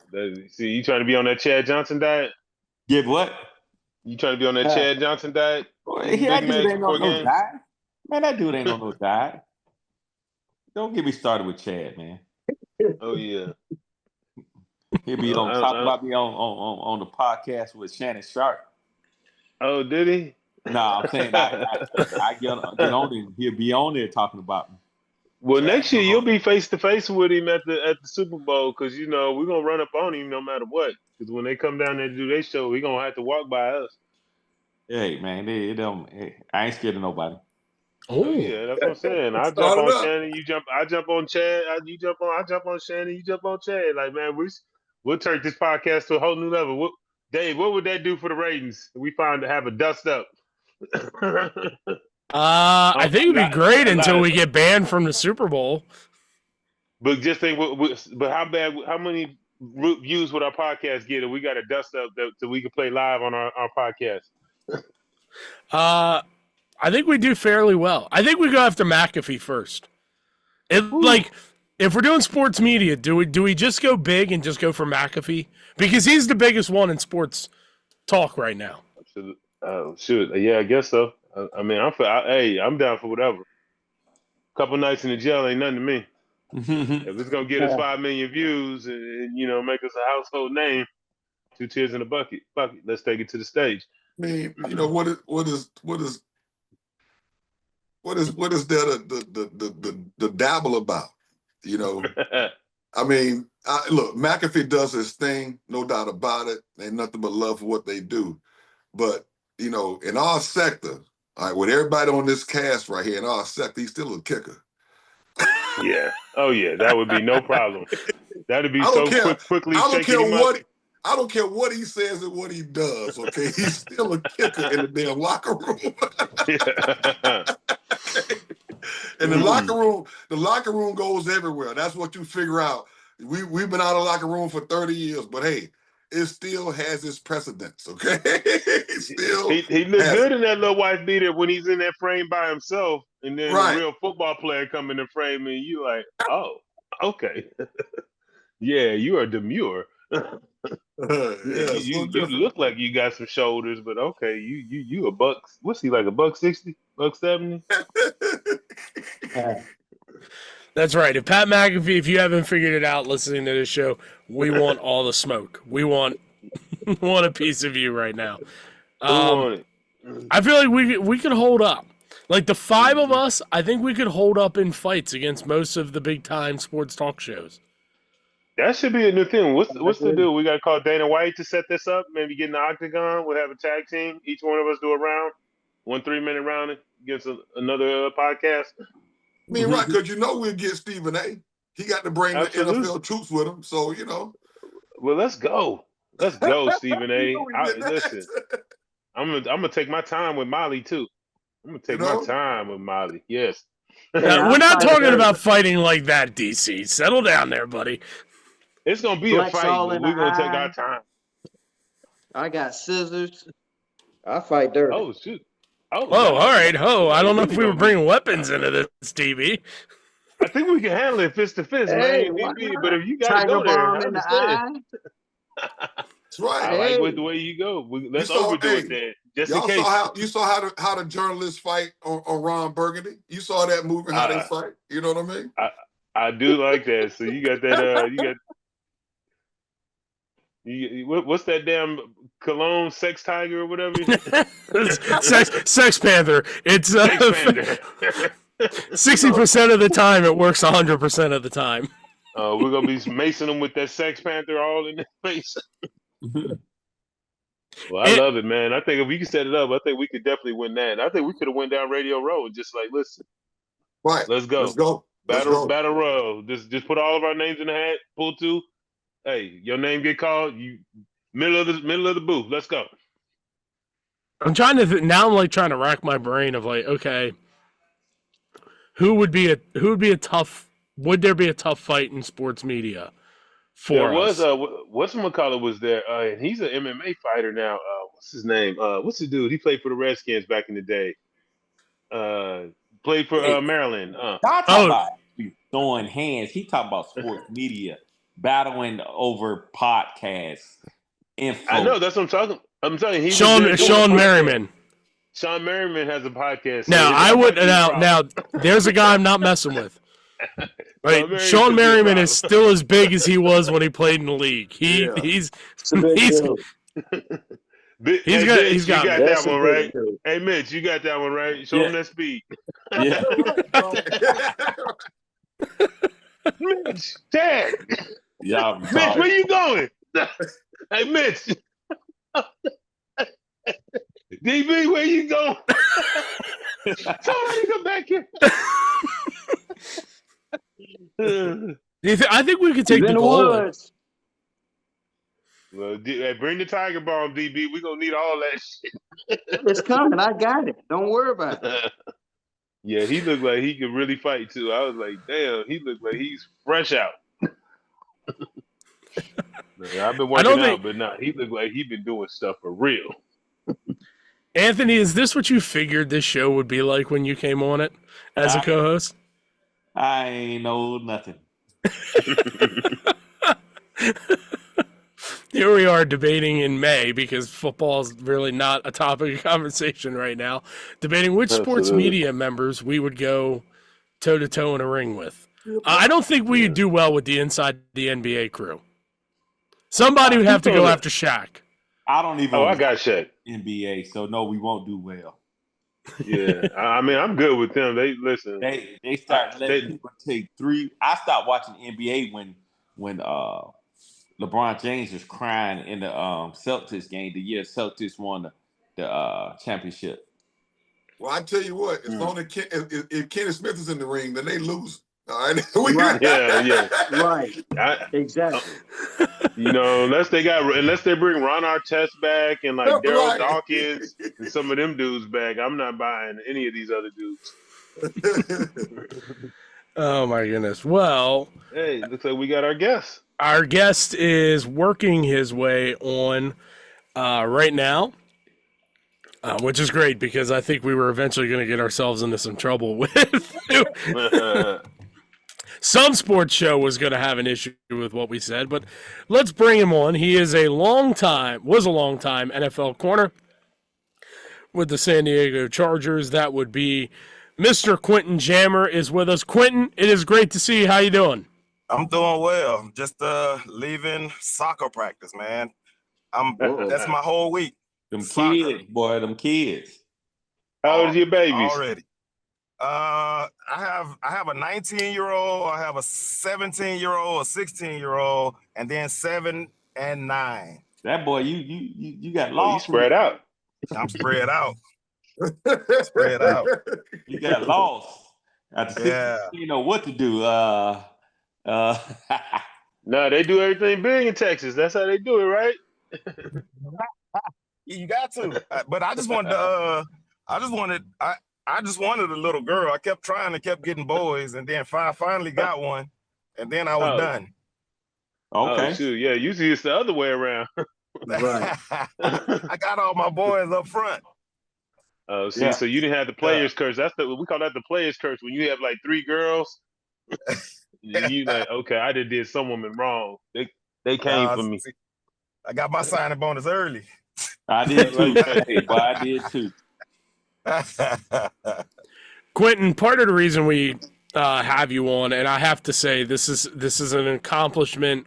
See, you trying to be on that Chad Johnson diet? Give what? You trying to be on that Chad Johnson diet? That dude ain't on no diet. Man, that dude ain't on no diet. Don't get me started with Chad, man. Oh yeah. He'll be talk about me on the podcast with Shannon Sharp. Oh, did he? No, I'm saying I get on there. He'll be on there talking about me. Well, next year you'll be face to face with him at the Super Bowl because we're gonna run up on him no matter what. Because when they come down there to do their show, he's gonna have to walk by us. Hey man, I ain't scared of nobody. Oh yeah, that's what I'm saying. I jump on Shannon, I jump on Chad. I jump on Shannon, you jump on Chad. Like man, we'll take this podcast to a whole new level. Dave, what would that do for the ratings? If we find to have a dust up. I think it'd be great until we get banned from the Super Bowl. But just think, but how many views would our podcast get if we got a dust up so we can play live on our podcast? I think we do fairly well. I think we go after McAfee first. Like, if we're doing sports media, do we just go big and just go for McAfee? Because he's the biggest one in sports talk right now. Shoot, yeah, I guess so. I mean, I'm down for whatever. Couple nights in the jail ain't nothing to me. If it's gonna get us 5 million views and make us a household name, 2 tears in a bucket. Let's take it to the stage. I mean, what is there the dabble about? I mean, look, McAfee does his thing, no doubt about it. Ain't nothing but love for what they do. But in our sector, all right, with everybody on this cast right here in our sector, he's still a kicker. Yeah. Oh yeah, that would be no problem. That'd be quickly. I don't care what he says and what he does. Okay, he's still a kicker in the damn locker room. And the locker room goes everywhere. That's what you figure out. We've been out of the locker room for 30 years, but hey, it still has its precedence. Okay, he looks good in that little white beater when he's in that frame by himself, and then a real football player come in the frame, and you like, oh, okay, yeah, you are demure. You look like you got some shoulders, but okay, you a buck. What's he like, $160, $170? That's right. If Pat McAfee, if you haven't figured it out listening to this show, we want all the smoke. We want a piece of you right now. I feel like we could hold up. Like the 5 of us, I think we could hold up in fights against most of the big time sports talk shows. That should be a new thing. What's the deal? We got to call Dana White to set this up. Maybe get in the octagon. We'll have a tag team. Each one of us do a round, 1 3-minute round against another podcast. I mean, right, because we'll get Stephen A. He got to bring the NFL troops with him, so Well, let's go. Let's go, Stephen A. Listen, I'm gonna take my time with Molly too. I'm gonna take my time with Molly. Yes. We're not talking about fighting like that, DC. Settle down there, buddy. It's gonna be a fight, but we're gonna take our time. I got scissors. I fight dirty. Oh shoot. Oh, all right. I don't know if we were bringing weapons into this, Stevie. I think we can handle it fist to fist, man. But if you got to go there, I understand. That's right. I like the way you go. Let's overdo it then, just in case. You saw how the journalists fight on Ron Burgundy. You saw that movie, how they fight. You know what I mean? I do like that. So you got that. What's that damn cologne, sex tiger or whatever? sex panther. It's 60% of the time it works 100% of the time. We're gonna be macing them with that sex panther all in their face. Well, I love it, man. I think if we can set it up, I think we could definitely win that. I think we could have went down Radio Row and just like, listen, right? Let's go. Battle Row. Just put all of our names in the hat. Pull 2. Hey, your name get called. You middle of the booth. Let's go. I'm trying to now. I'm like trying to rack my brain of like, okay, would there be a tough fight in sports media for us? Whatchamacallit was there, and he's an MMA fighter now. What's his name? What's the dude? He played for the Redskins back in the day. Played for Maryland. Throwing hands. He talking about sports media. Battling over podcasts. Info. I know, that's what I'm telling you. Sean Merriman. Sean Merriman has a podcast. Now there's a guy I'm not messing with. Right? Sean Merriman is still as big as he was when he played in the league. He's got you got me. that one right. Too. Hey, Mitch, you got that one right. Show him that speed. Yeah. Mitch, tag. Y'all Mitch, where retarded. you going? Hey, Mitch. DB, where you going? Somebody come back here. I think we could take He's the in the goal. woods. Well, hey, bring the Tiger Bomb, DB. We're going to need all that shit. It's coming. I got it. Don't worry about it. Yeah, he looked like he could really fight, too. I was like, damn, he looked like he's fresh out. I've been working out, but nah, he looked like he been doing stuff for real. Anthony, is this what you figured this show would be like when you came on it as a co-host? I ain't know nothing. Here we are debating in May, because football is really not a topic of conversation right now, debating which sports media members we would go toe-to-toe in a ring with. I don't think we would do well with the inside the NBA crew. Somebody would have to go after Shaq. I don't even. Oh, I got Shaq. NBA, so no, we won't do well. Yeah, I mean, I'm good with them. They listen. They start letting people take 3. I stopped watching NBA when LeBron James was crying in the Celtics game the year Celtics won the championship. Well, I tell you what, if only if Kenny Smith is in the ring, then they lose. All right. Right. Yeah. Right. Exactly. Unless they bring Ron Artest back and like Daryl Right. Dawkins and some of them dudes back, I'm not buying any of these other dudes. Oh my goodness. Well, hey, looks like we got our guest. Our guest is working his way on right now, which is great, because I think we were eventually going to get ourselves into some trouble with some sports show was going to have an issue with what we said, but let's bring him on. He is was a long time NFL corner with the San Diego Chargers. That would be Mr. Quentin Jammer is with us. Quentin, it is great to see you. How you doing? I'm doing well. Just leaving soccer practice, man. That's my whole week. Them Soccer. kids, boy, them kids. How old are your babies? Already. I have a 19-year-old, I have a 17-year-old, a 16-year-old, and then 7 and 9. That boy, you got You lost. spread out. I'm spread out. Spread out. You got lost. At the 16, you know what to do. No, they do everything big in Texas. That's how they do it, right? You got to. But I just wanted a little girl. I kept trying and kept getting boys, and then finally got one, and then I was done. Okay. Oh, shoot. Yeah, usually it's the other way around. Right. I got all my boys up front. Oh, see, so you didn't have the player's curse. We call that the player's curse. When you have like 3 girls, you like, okay, I did some women wrong. They came for me. See, I got my signing bonus early. I did too. Hey, boy, I did too. Quentin, part of the reason we have you on, and I have to say this is an accomplishment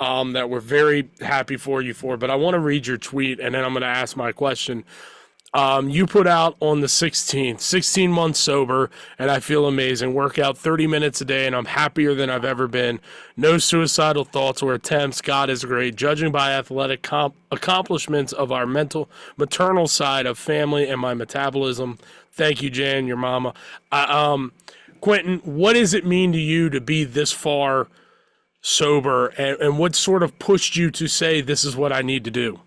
that we're very happy for you for, but I want to read your tweet, and then I'm going to ask my question. You put out on the 16th, 16 months sober, and I feel amazing. Work out 30 minutes a day, and I'm happier than I've ever been. No suicidal thoughts or attempts. God is great. Judging by athletic accomplishments of our maternal side of family and my metabolism. Thank you, Jan, your mama. Quentin, what does it mean to you to be this far sober, and what sort of pushed you to say this is what I need to do?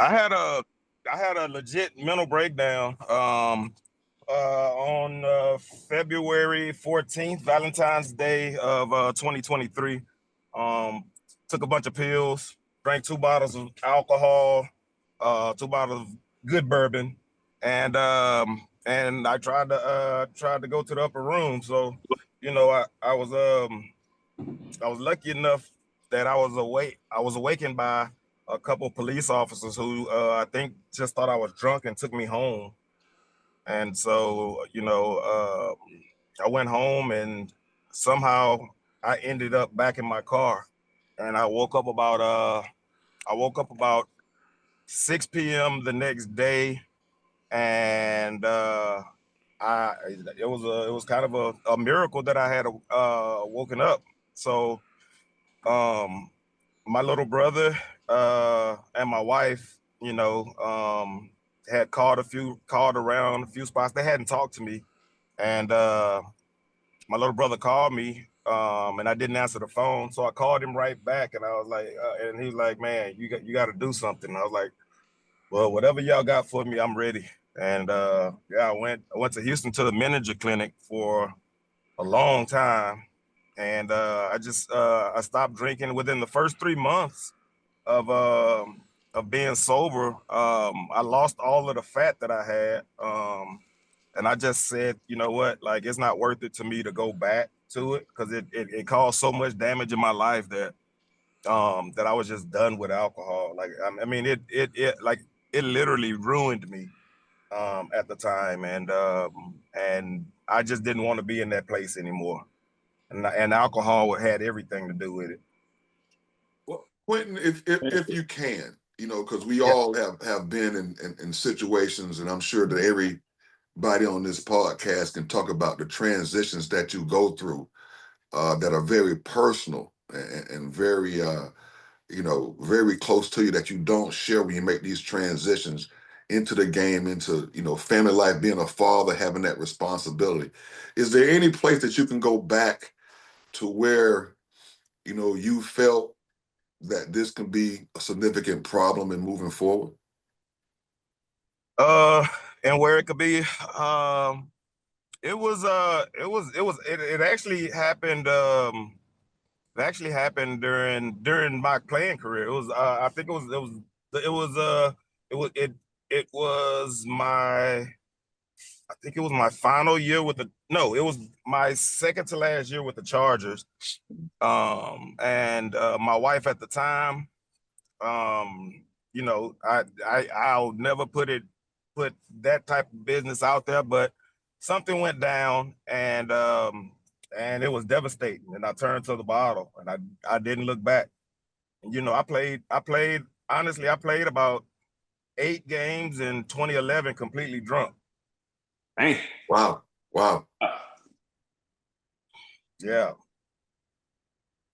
I had a legit mental breakdown on February 14th, Valentine's Day of 2023. Took a bunch of pills, drank 2 bottles of alcohol, 2 bottles of good bourbon, and I tried to go to the upper room. So, I was lucky enough that I was awakened by a couple police officers who I think just thought I was drunk and took me home. And so, I went home, and somehow I ended up back in my car, and I woke up about I woke up about 6 p.m. the next day, and it was kind of a miracle that I had woken up. So my little brother and my wife, had called around a few spots. They hadn't talked to me, and my little brother called me, and I didn't answer the phone, so I called him right back, and I was like, and he was like, "Man, you got to do something." And I was like, "Well, whatever y'all got for me, I'm ready." And I went to Houston to the manager clinic for a long time, and I stopped drinking within the first 3 months of being sober. I lost all of the fat that I had. And I just said, you know what, like, it's not worth it to me to go back to it, because it caused so much damage in my life that I was just done with alcohol. Like, I mean, it literally ruined me at the time, and I just didn't want to be in that place anymore. And alcohol had everything to do with it. Well, Quentin, if you can, because we all have been in situations, and I'm sure that everybody on this podcast can talk about the transitions that you go through that are very personal and very very close to you, that you don't share when you make these transitions into the game, into family life, being a father, having that responsibility. Is there any place that you can go back to where you felt that this can be a significant problem in moving forward? And where it could be, it actually happened. It actually happened during my playing career. It was, I think it was my, I think it was my final year it was my second to last year with the Chargers. And my wife at the time, I'll never put that type of business out there, but something went down, and it was devastating, and I turned to the bottle, and I didn't look back. And, honestly, I played about 8 games in 2011 completely drunk. Dang. Wow. Yeah.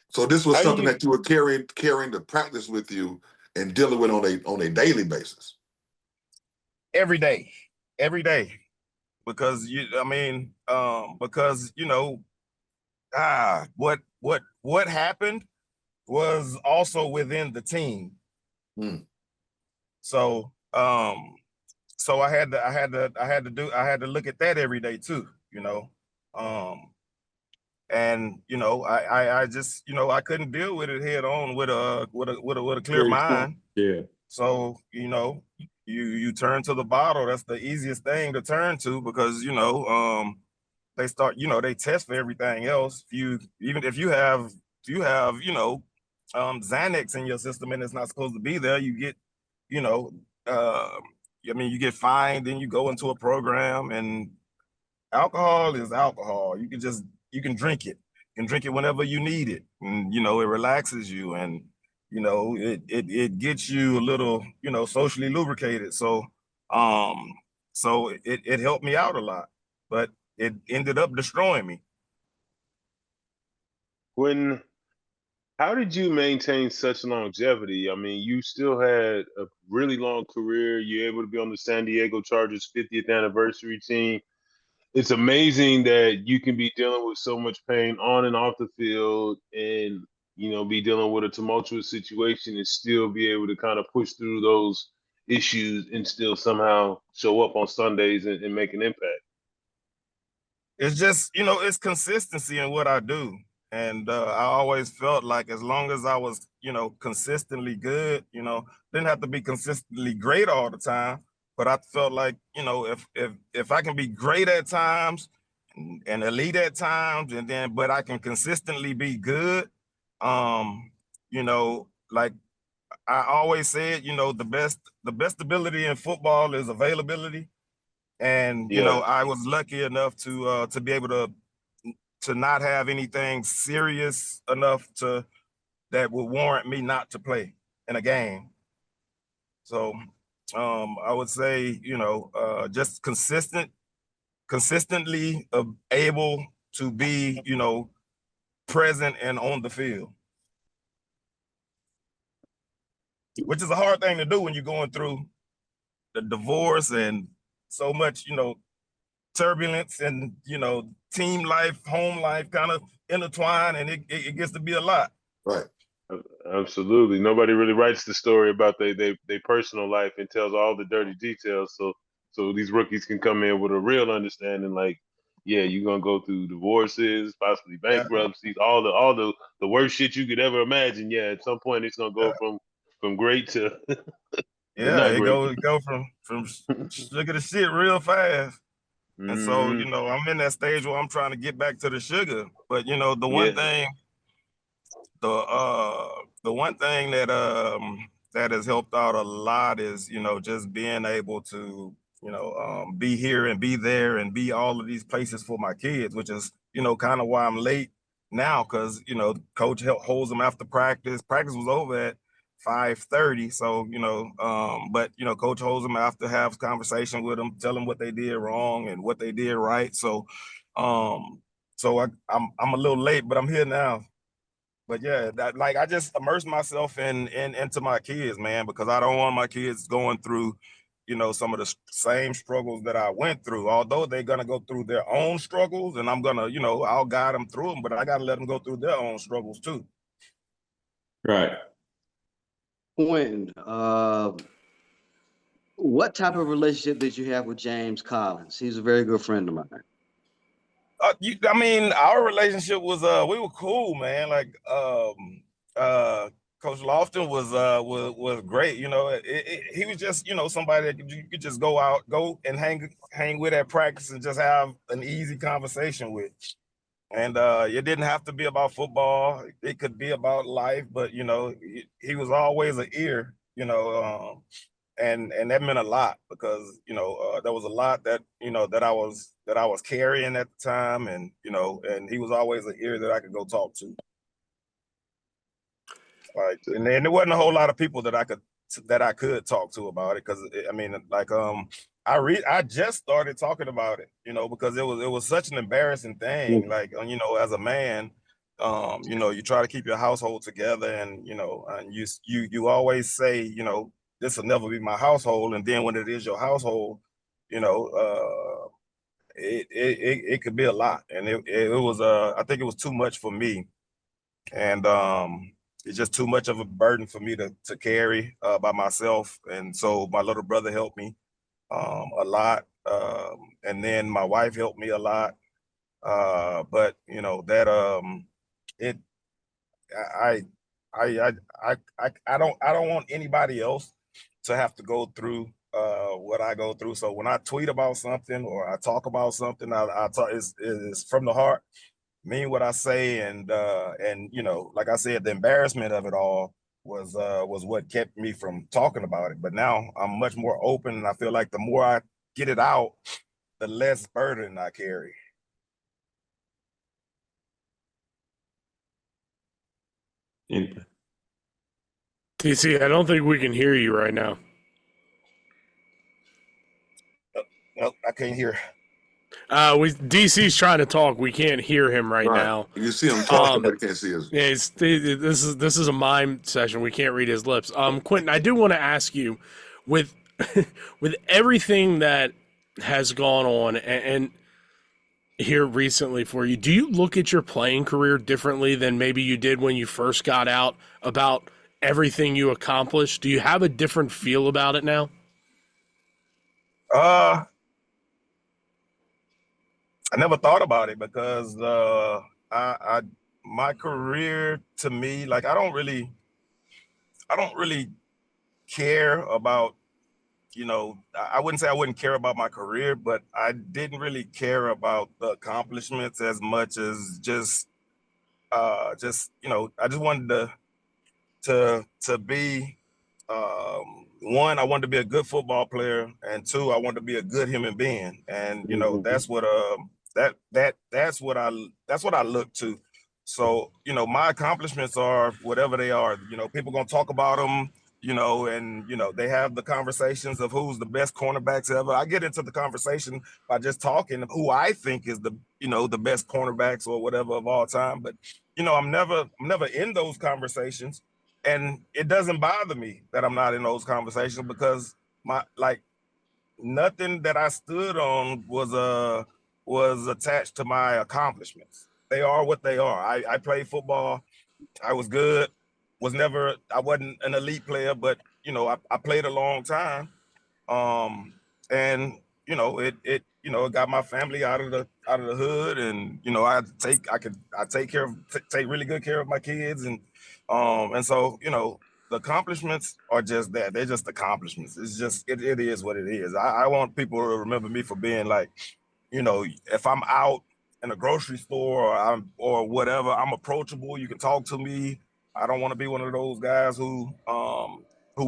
So this was How do something you that you were carrying to practice with you and dealing with on a daily basis. Every day. Because what happened was also within the team. So I had to look at that every day too, and I just I couldn't deal with it head on with a clear mind. Yeah. So you turn to the bottle. That's the easiest thing to turn to, because they start, they test for everything else. If you have Xanax in your system and it's not supposed to be there, you get you get fined, then you go into a program. And alcohol is alcohol. You can drink it. You can drink it whenever you need it, and it relaxes you, and it gets you a little socially lubricated. So it helped me out a lot, but it ended up destroying me. How did you maintain such longevity? I mean, you still had a really long career. You're able to be on the San Diego Chargers 50th anniversary team. It's amazing that you can be dealing with so much pain on and off the field, and be dealing with a tumultuous situation and still be able to kind of push through those issues and still somehow show up on Sundays and make an impact. It's just, it's consistency in what I do. And I always felt like, as long as I was, consistently good, didn't have to be consistently great all the time, but I felt like, if I can be great at times and elite at times, but I can consistently be good, like I always said, the best ability in football is availability. And I was lucky enough to be able to not have anything serious enough that would warrant me not to play. in a game. So I would say, just consistently able to be, present and on the field, which is a hard thing to do when you're going through the divorce and so much, turbulence and, team life, home life kind of intertwine, and it gets to be a lot. Right. Absolutely. Nobody really writes the story about their personal life and tells all the dirty details. So these rookies can come in with a real understanding, like, yeah, you're gonna go through divorces, possibly bankruptcies, all the worst shit you could ever imagine. Yeah, at some point it's gonna go from great to yeah, not it great. go from sugar to shit real fast. And so, Mhm. I'm in that stage where I'm trying to get back to the sugar. But the one Yeah. thing, the one thing that has helped out a lot is, just being able to, be here and be there and be all of these places for my kids, which is, kind of why I'm late now, because, coach holds them after practice. Practice was over at 5:30. So, but coach holds them after, have conversation with them, tell them what they did wrong and what they did right. So I'm a little late, but I'm here now. But yeah, that, like, I just immerse myself into my kids, man, because I don't want my kids going through, some of the same struggles that I went through. Although they're gonna go through their own struggles, and I'm gonna, I'll guide them through them, but I gotta let them go through their own struggles too. Right. Quentin, what type of relationship did you have with James Collins? He's a very good friend of mine. Our relationship was we were cool, man. Like Coach Lofton was great. He was just somebody that you could just go and hang with at practice and just have an easy conversation with. And it didn't have to be about football. It could be about life, but he was always an ear. And that meant a lot, because there was a lot that that I was carrying at the time, and and he was always an ear that I could go talk to. Like, and then there wasn't a whole lot of people that I could talk to about it, because I just started talking about it, because it was such an embarrassing thing. Like, as a man, you try to keep your household together, and and you always say, this will never be my household, and then when it is your household, it could be a lot, and it was I think it was too much for me, and it's just too much of a burden for me to carry by myself. And so my little brother helped me a lot, and then my wife helped me a lot, but it I I don't want anybody else to have to go through what I go through. So when I tweet about something or I talk about something, I talk is from the heart, mean what I say, and like I said, the embarrassment of it all was what kept me from talking about it. But now I'm much more open, and I feel like the more I get it out, the less burden I carry. TC, I don't think we can hear you right now. Nope, I can't hear. DC's trying to talk. We can't hear him right now. You see him talking, but you can't see his. Yeah, this is a mime session. We can't read his lips. Quentin, I do want to ask you, with with everything that has gone on and here recently for you, do you look at your playing career differently than maybe you did when you first got out, about everything you accomplished? Do you have a different feel about it now? I never thought about it, because I my career, to me, like, I don't really care about, I wouldn't say I wouldn't care about my career, but I didn't really care about the accomplishments as much as just I just wanted to be, one, I wanted to be a good football player, and two, I wanted to be a good human being. And that's what that's what I look to. So, you know, my accomplishments are whatever they are. You know, people gonna talk about them, you know, and, you know, they have the conversations of who's the best cornerbacks ever. I get into the conversation by just talking who I think is the, you know, the best cornerbacks or whatever of all time. But, you know, I'm never in those conversations. And it doesn't bother me that I'm not in those conversations because nothing that I stood on was attached to my accomplishments. They are what they are. I played football. I was good. I wasn't an elite player, but you know, I played a long time. And you know, it got my family out of the hood, and you know, I take really good care of my kids, and so you know, the accomplishments are just that. They're just accomplishments. It's just it is what it is. I want people to remember me for being like, you know, if I'm out in a grocery store or whatever, I'm approachable. You can talk to me. I don't want to be one of those guys who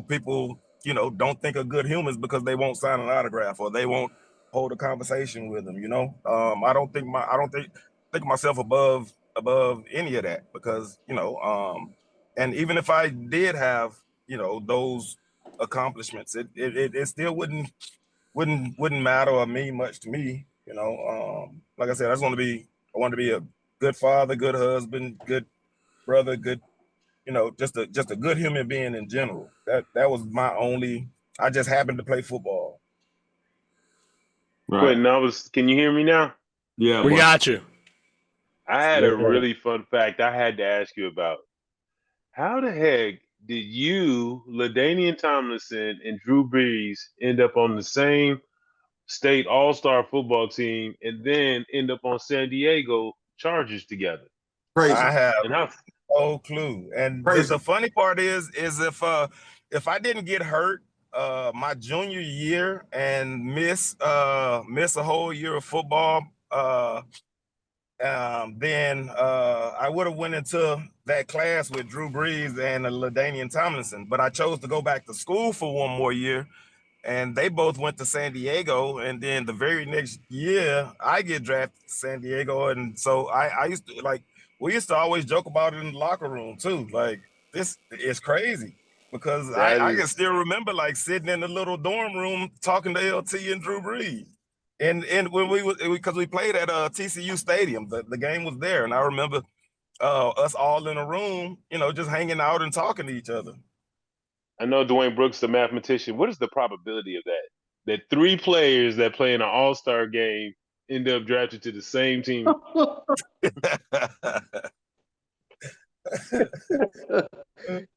people, you know, don't think are good humans because they won't sign an autograph or they won't hold a conversation with them. You know, I don't think myself above any of that because you know, and even if I did have, you know, those accomplishments, it still wouldn't matter or mean much to me. You know, like I said, I want to be a good father, good husband, good brother, good, you know, just a good human being in general. That was my only. I just happened to play football. Right. Quentin, can you hear me now? Yeah, We but got you. I had Yes, a sir. really fun fact I had to ask you about. How the heck did you, LaDainian Tomlinson, and Drew Brees end up on the same state all-star football team and then end up on San Diego Chargers together? I Crazy. have And how no clue. And Crazy. the funny part is if I didn't get hurt my junior year and miss a whole year of football, then I would have went into that class with Drew Brees and LaDainian Tomlinson. But I chose to go back to school for one more year, and they both went to San Diego. And then the very next year, I get drafted to San Diego, and so I used to we used to always joke about it in the locker room too. Like this is crazy because that I can is still remember like sitting in the little dorm room talking to LT and Drew Brees. And when because we played at TCU Stadium, the game was there, and I remember us all in a room, you know, just hanging out and talking to each other. I know Dwayne Brooks, the mathematician. What is the probability of that? That three players that play in an all-star game end up drafted to the same team?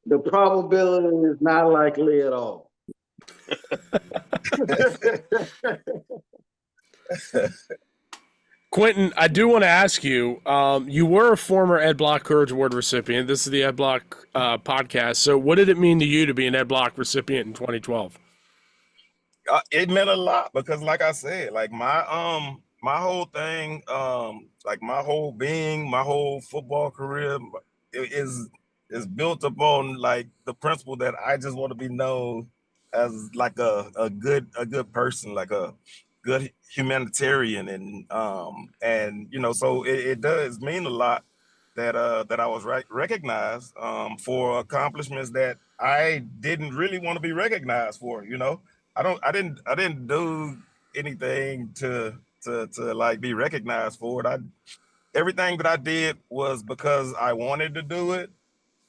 The probability is not likely at all. Quentin, I do want to ask you, you were a former Ed Block Courage Award recipient. This is the Ed Block podcast. So what did it mean to you to be an Ed Block recipient in 2012? It meant a lot because, like I said, like my whole thing, like my whole being, my whole football career is built upon like the principle that I just want to be known as like a good person, like a good humanitarian, and you know, so it does mean a lot that I was recognized for accomplishments that I didn't really want to be recognized for. You know, I didn't do anything to like be recognized for it. Everything that I did was because I wanted to do it,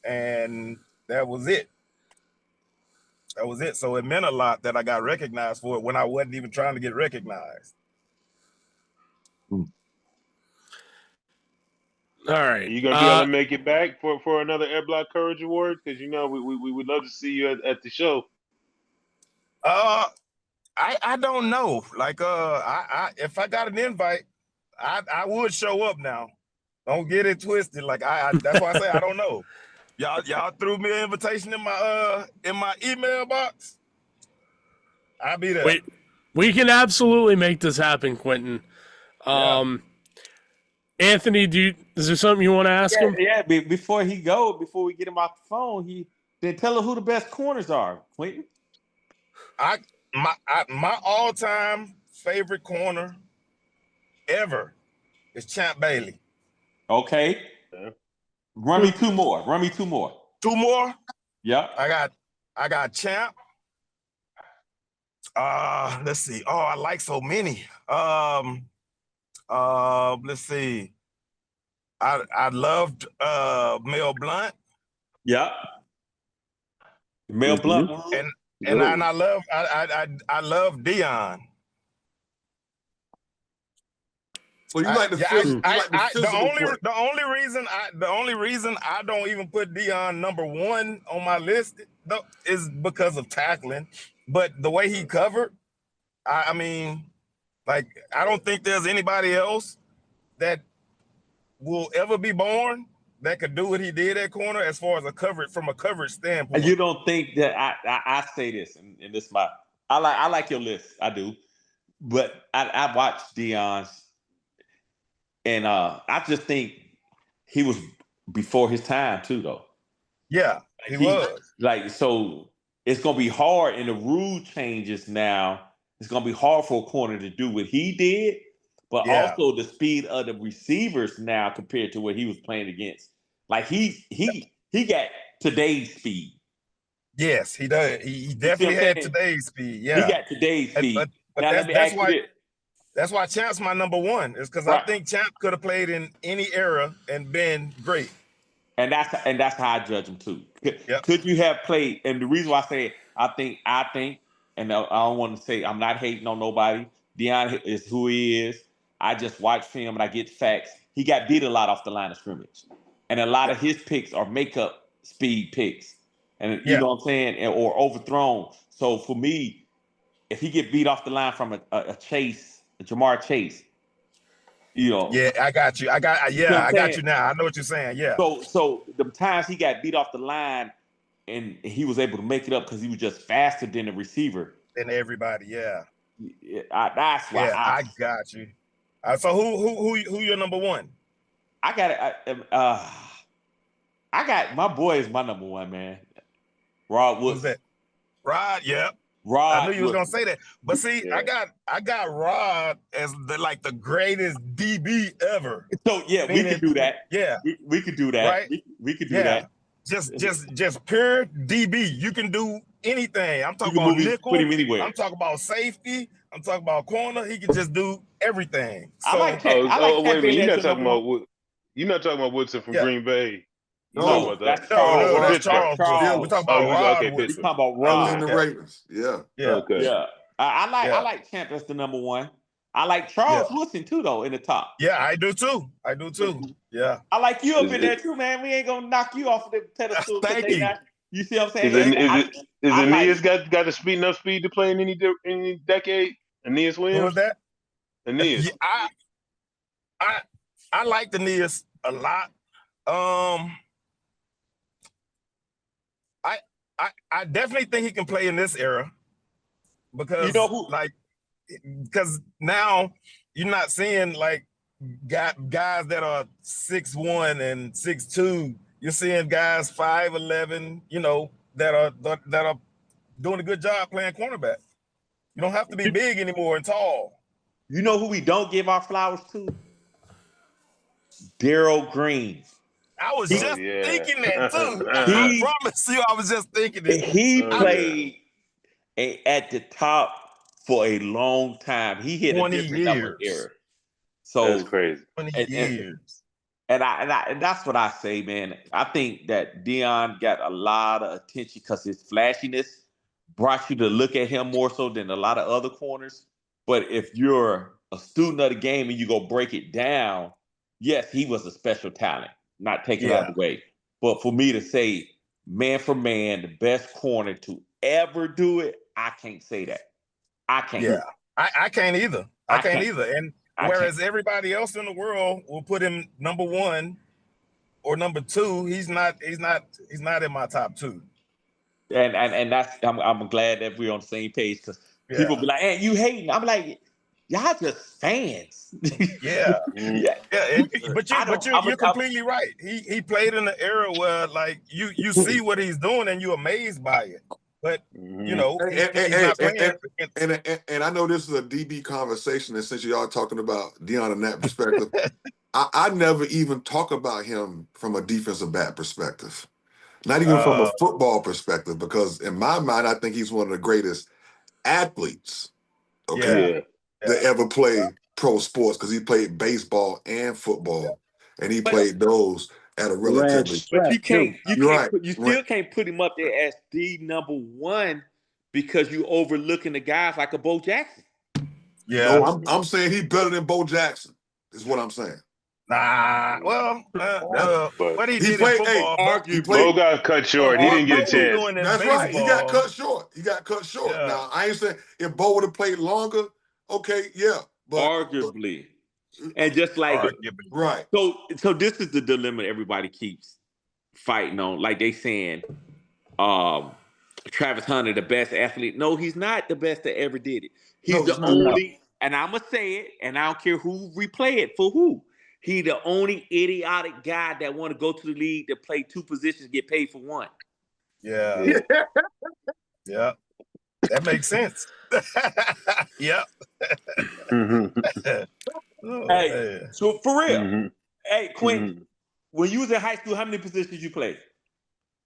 and that was it. That was it. So it meant a lot that I got recognized for it when I wasn't even trying to get recognized. All Are right. you gonna be able to make it back for another Ed Block Courage Award? Because you know we would love to see you at the show. I don't know. Like I if I got an invite, I would show up now. Don't get it twisted. Like I that's why I say I don't know. Y'all threw me an invitation in my email box. I'll be there. We can absolutely make this happen, Quentin. Yeah. Anthony, is there something you want to ask him? Yeah. Before we get him off the phone, then tell her who the best corners are, Quentin. My all-time favorite corner ever is Champ Bailey. Okay. Run me two more. Run me two more. Two more. Yep. I got Champ. Let's see. Oh, I like so many. Let's see. I loved Mel Blunt. Yep. Mel Blunt. And I love Dion. So you like the the only reason I don't even put Dion number one on my list is because of tackling. But the way he covered, I mean, like, I don't think there's anybody else that will ever be born that could do what he did at corner as far as from a coverage standpoint. You don't think that I say this, and this is I like your list, I do, but I watched Dion's, and I just think he was before his time too, though. Yeah, he was. Like, so it's gonna be hard, and the rule changes now. It's gonna be hard for a corner to do what he did, but also the speed of the receivers now compared to what he was playing against. Like, he got today's speed. Yes, he does. He definitely had today's speed. Yeah, he got today's speed. But now, that's why Champ's my number one. Is because I think Champ could have played in any era and been great. And that's how I judge him too. Yep. Could you have played? And the reason why I say it, I think, and I don't want to say I'm not hating on nobody. Dion is who he is. I just watch film and I get facts. He got beat a lot off the line of scrimmage, and a lot of his picks are makeup speed picks, and you know what I'm saying, or overthrown. So for me, if he get beat off the line from a Chase, a Jamar Chase, you know. Yeah, I got you. I got you now. I know what you're saying. Yeah. So the times he got beat off the line, and he was able to make it up because he was just faster than the receiver. Than everybody. Yeah. That's why. Yeah, I got you. So who your number one? I got my boy is my number one, man. Rod Woodson. Who's that? Rod, yeah. Rod. I knew you was gonna say that. But see, I got Rod as the greatest DB ever. So we can do that. Yeah. We could do that. Right? We could do that. Just pure DB. You can do anything. I'm talking about nickel. Put him anywhere. I'm talking about safety. I'm talking about corner. He can just do everything. So, wait a minute. You're not talking about Woodson from Green Bay. No, that's Charles. That's Charles. We're talking about Rod. We're talking about Rod. And the Ravens. Yeah. Okay. Yeah. I like Champ as the number one. I like Charles Woodson too, though, in the top. Yeah, I do too. Yeah. I like you up in there too, man. We ain't gonna knock you off of the pedestal. Thank you. You see what I'm saying? Is Aeneas got enough speed to play in any decade? Aeneas Williams? Who was that? Aeneas. Yeah, I like Aeneas a lot. I definitely think he can play in this era because you know who, because now you're not seeing like guys that are 6'1" and 6'2". You're seeing guys 5'11", you know, that are doing a good job playing cornerback. You don't have to be big anymore and tall. You know who we don't give our flowers to? Darryl Green. I was just thinking that too. I promise you, I was just thinking that. He played at the top for a long time. He hit a different number era. So that's crazy. 20 years. And that's what I say, man. I think that Dion got a lot of attention because his flashiness brought you to look at him more so than a lot of other corners. But if you're a student of the game and you go break it down, yes, he was a special talent. Not taking it out of the way. But for me to say, man for man, the best corner to ever do it, I can't say that. I can't. Yeah, I can't either. I can't either. And whereas everybody else in the world will put him number one or number two, he's not in my top two. And that's I'm glad that we're on the same page because people be like, hey, you hating. I'm like, y'all just fans. Yeah. But you're completely right. He played in an era where like you see what he's doing and you're amazed by it. but you know, he's not playing. And I know this is a DB conversation, and since y'all talking about Deion in that perspective, I never even talk about him from a defensive back perspective, not even from a football perspective, because in my mind, I think he's one of the greatest athletes, that ever played pro sports, because he played baseball and football, and he played those at a relatively. But you Right. still can't put him up there as the number one because you overlooking the guys like a Bo Jackson. Yeah. No, I'm saying he's better than Bo Jackson, is what I'm saying. Nah, well, what he did played, in football, Bo got cut short. He didn't get a chance. That's baseball. right. He got cut short. Yeah. Now, I ain't saying if Bo would have played longer, okay, yeah. But Arguably. And just like right. So this is the dilemma everybody keeps fighting on. Like they saying Travis Hunter, the best athlete. No, he's not the best that ever did it. He's the only, and I'm going to say it, and I don't care who replay it for who. He the only idiotic guy that want to go to the league to play two positions, get paid for one. Yeah. Yeah. That makes sense. Yep. Hey, so for real, hey, Quentin, when you was in high school, how many positions you played?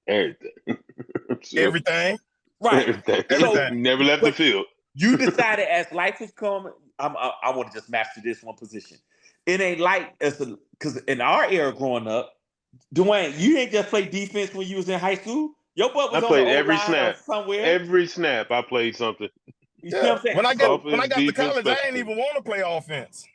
Everything. Right. Everything. So, never left the field. You decided as life was coming, I want to just master this one position. It ain't like because in our era growing up, Duane, you ain't just play defense when you was in high school. Your butt was I on played the every O-line snap. somewhere. Every snap, I played something. You see what I'm saying? When I got to college, I didn't even want to play offense.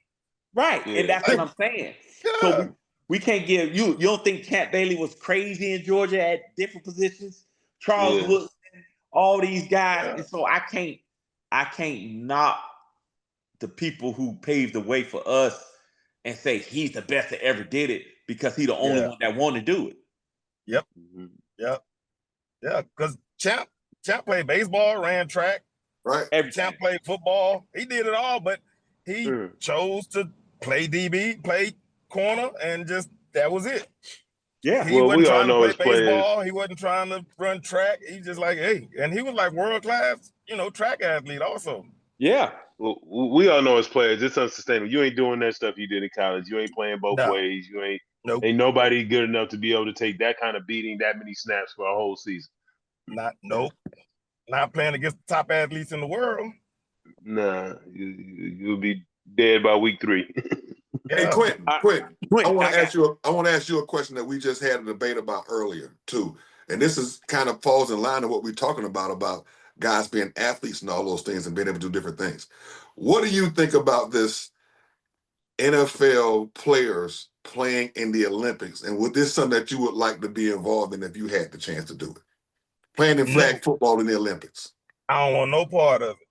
Right, and that's what I'm saying. Yeah. So we can't give you. You don't think Champ Bailey was crazy in Georgia at different positions? Charles Woodson, all these guys, and so I can't knock the people who paved the way for us and say he's the best that ever did it because he's the only one that wanted to do it. Yep. Yep. Yeah, because Champ played baseball, ran track. Right. Champ played football. He did it all, but he chose to play DB, play corner, and just that was it. Yeah. He wasn't trying to play baseball. He wasn't trying to run track. He just like, hey, and he was like world class, track athlete also. Yeah. Well, we all know as players, it's unsustainable. You ain't doing that stuff you did in college. You ain't playing both ways. You ain't ain't nobody good enough to be able to take that kind of beating, that many snaps for a whole season. Not playing against the top athletes in the world. Nah, you'll be dead by week 3. Hey, Quentin, I want to ask you a question that we just had a debate about earlier too, and this is kind of falls in line with what we're talking about guys being athletes and all those things and being able to do different things. What do you think about this NFL players playing in the Olympics, and would this something that you would like to be involved in if you had the chance to do it? Playing in flag football in the Olympics. I don't want no part of it.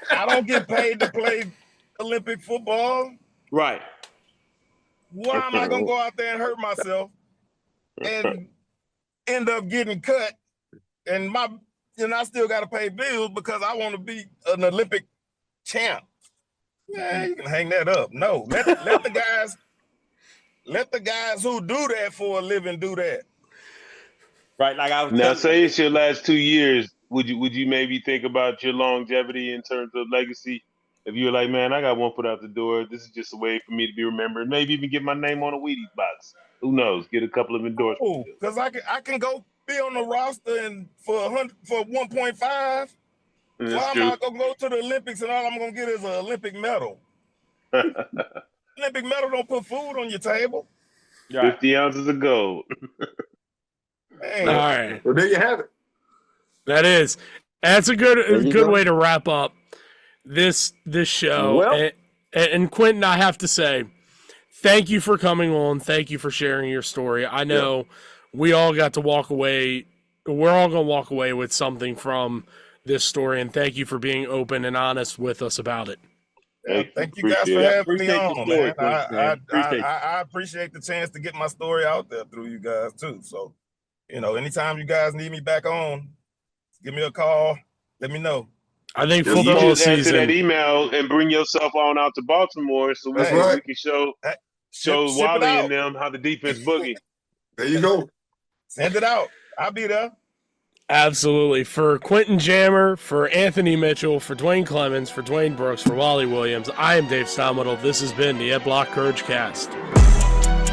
I don't get paid to play Olympic football. Right. Why am I gonna go out there and hurt myself and end up getting cut? And I still gotta pay bills because I want to be an Olympic champ. Yeah, you can hang that up. No, let the guys who do that for a living do that. Right, like I was now. Say it's your last 2 years. Would you maybe think about your longevity in terms of legacy? If you're like, man, I got one foot out the door. This is just a way for me to be remembered. Maybe even get my name on a Wheaties box. Who knows? Get a couple of endorsements. Because I can go be on the roster and for 1.5. Why am I gonna go to the Olympics and all I'm gonna get is an Olympic medal? Olympic medal don't put food on your table. 50 ounces of gold. All right. Well, there you have it. That's a good way to wrap up this show. Well, and Quentin, I have to say, thank you for coming on. Thank you for sharing your story. I know we all got to walk away. We're all going to walk away with something from this story, and thank you for being open and honest with us about it. Thank you guys for having me on, man. I appreciate the chance to get my story out there through you guys too. So, anytime you guys need me back on, give me a call. Let me know. I think you football just season. answer that email and bring yourself on out to Baltimore so we can show Wally and them how the defense boogie. There you go. Send it out. I'll be there. Absolutely. For Quentin Jammer, for Anthony Mitchell, for Duane Clemons, for Dwayne Brooks, for Wally Williams, I am Dave Steinwedel. This has been the Ed Block CourageCast.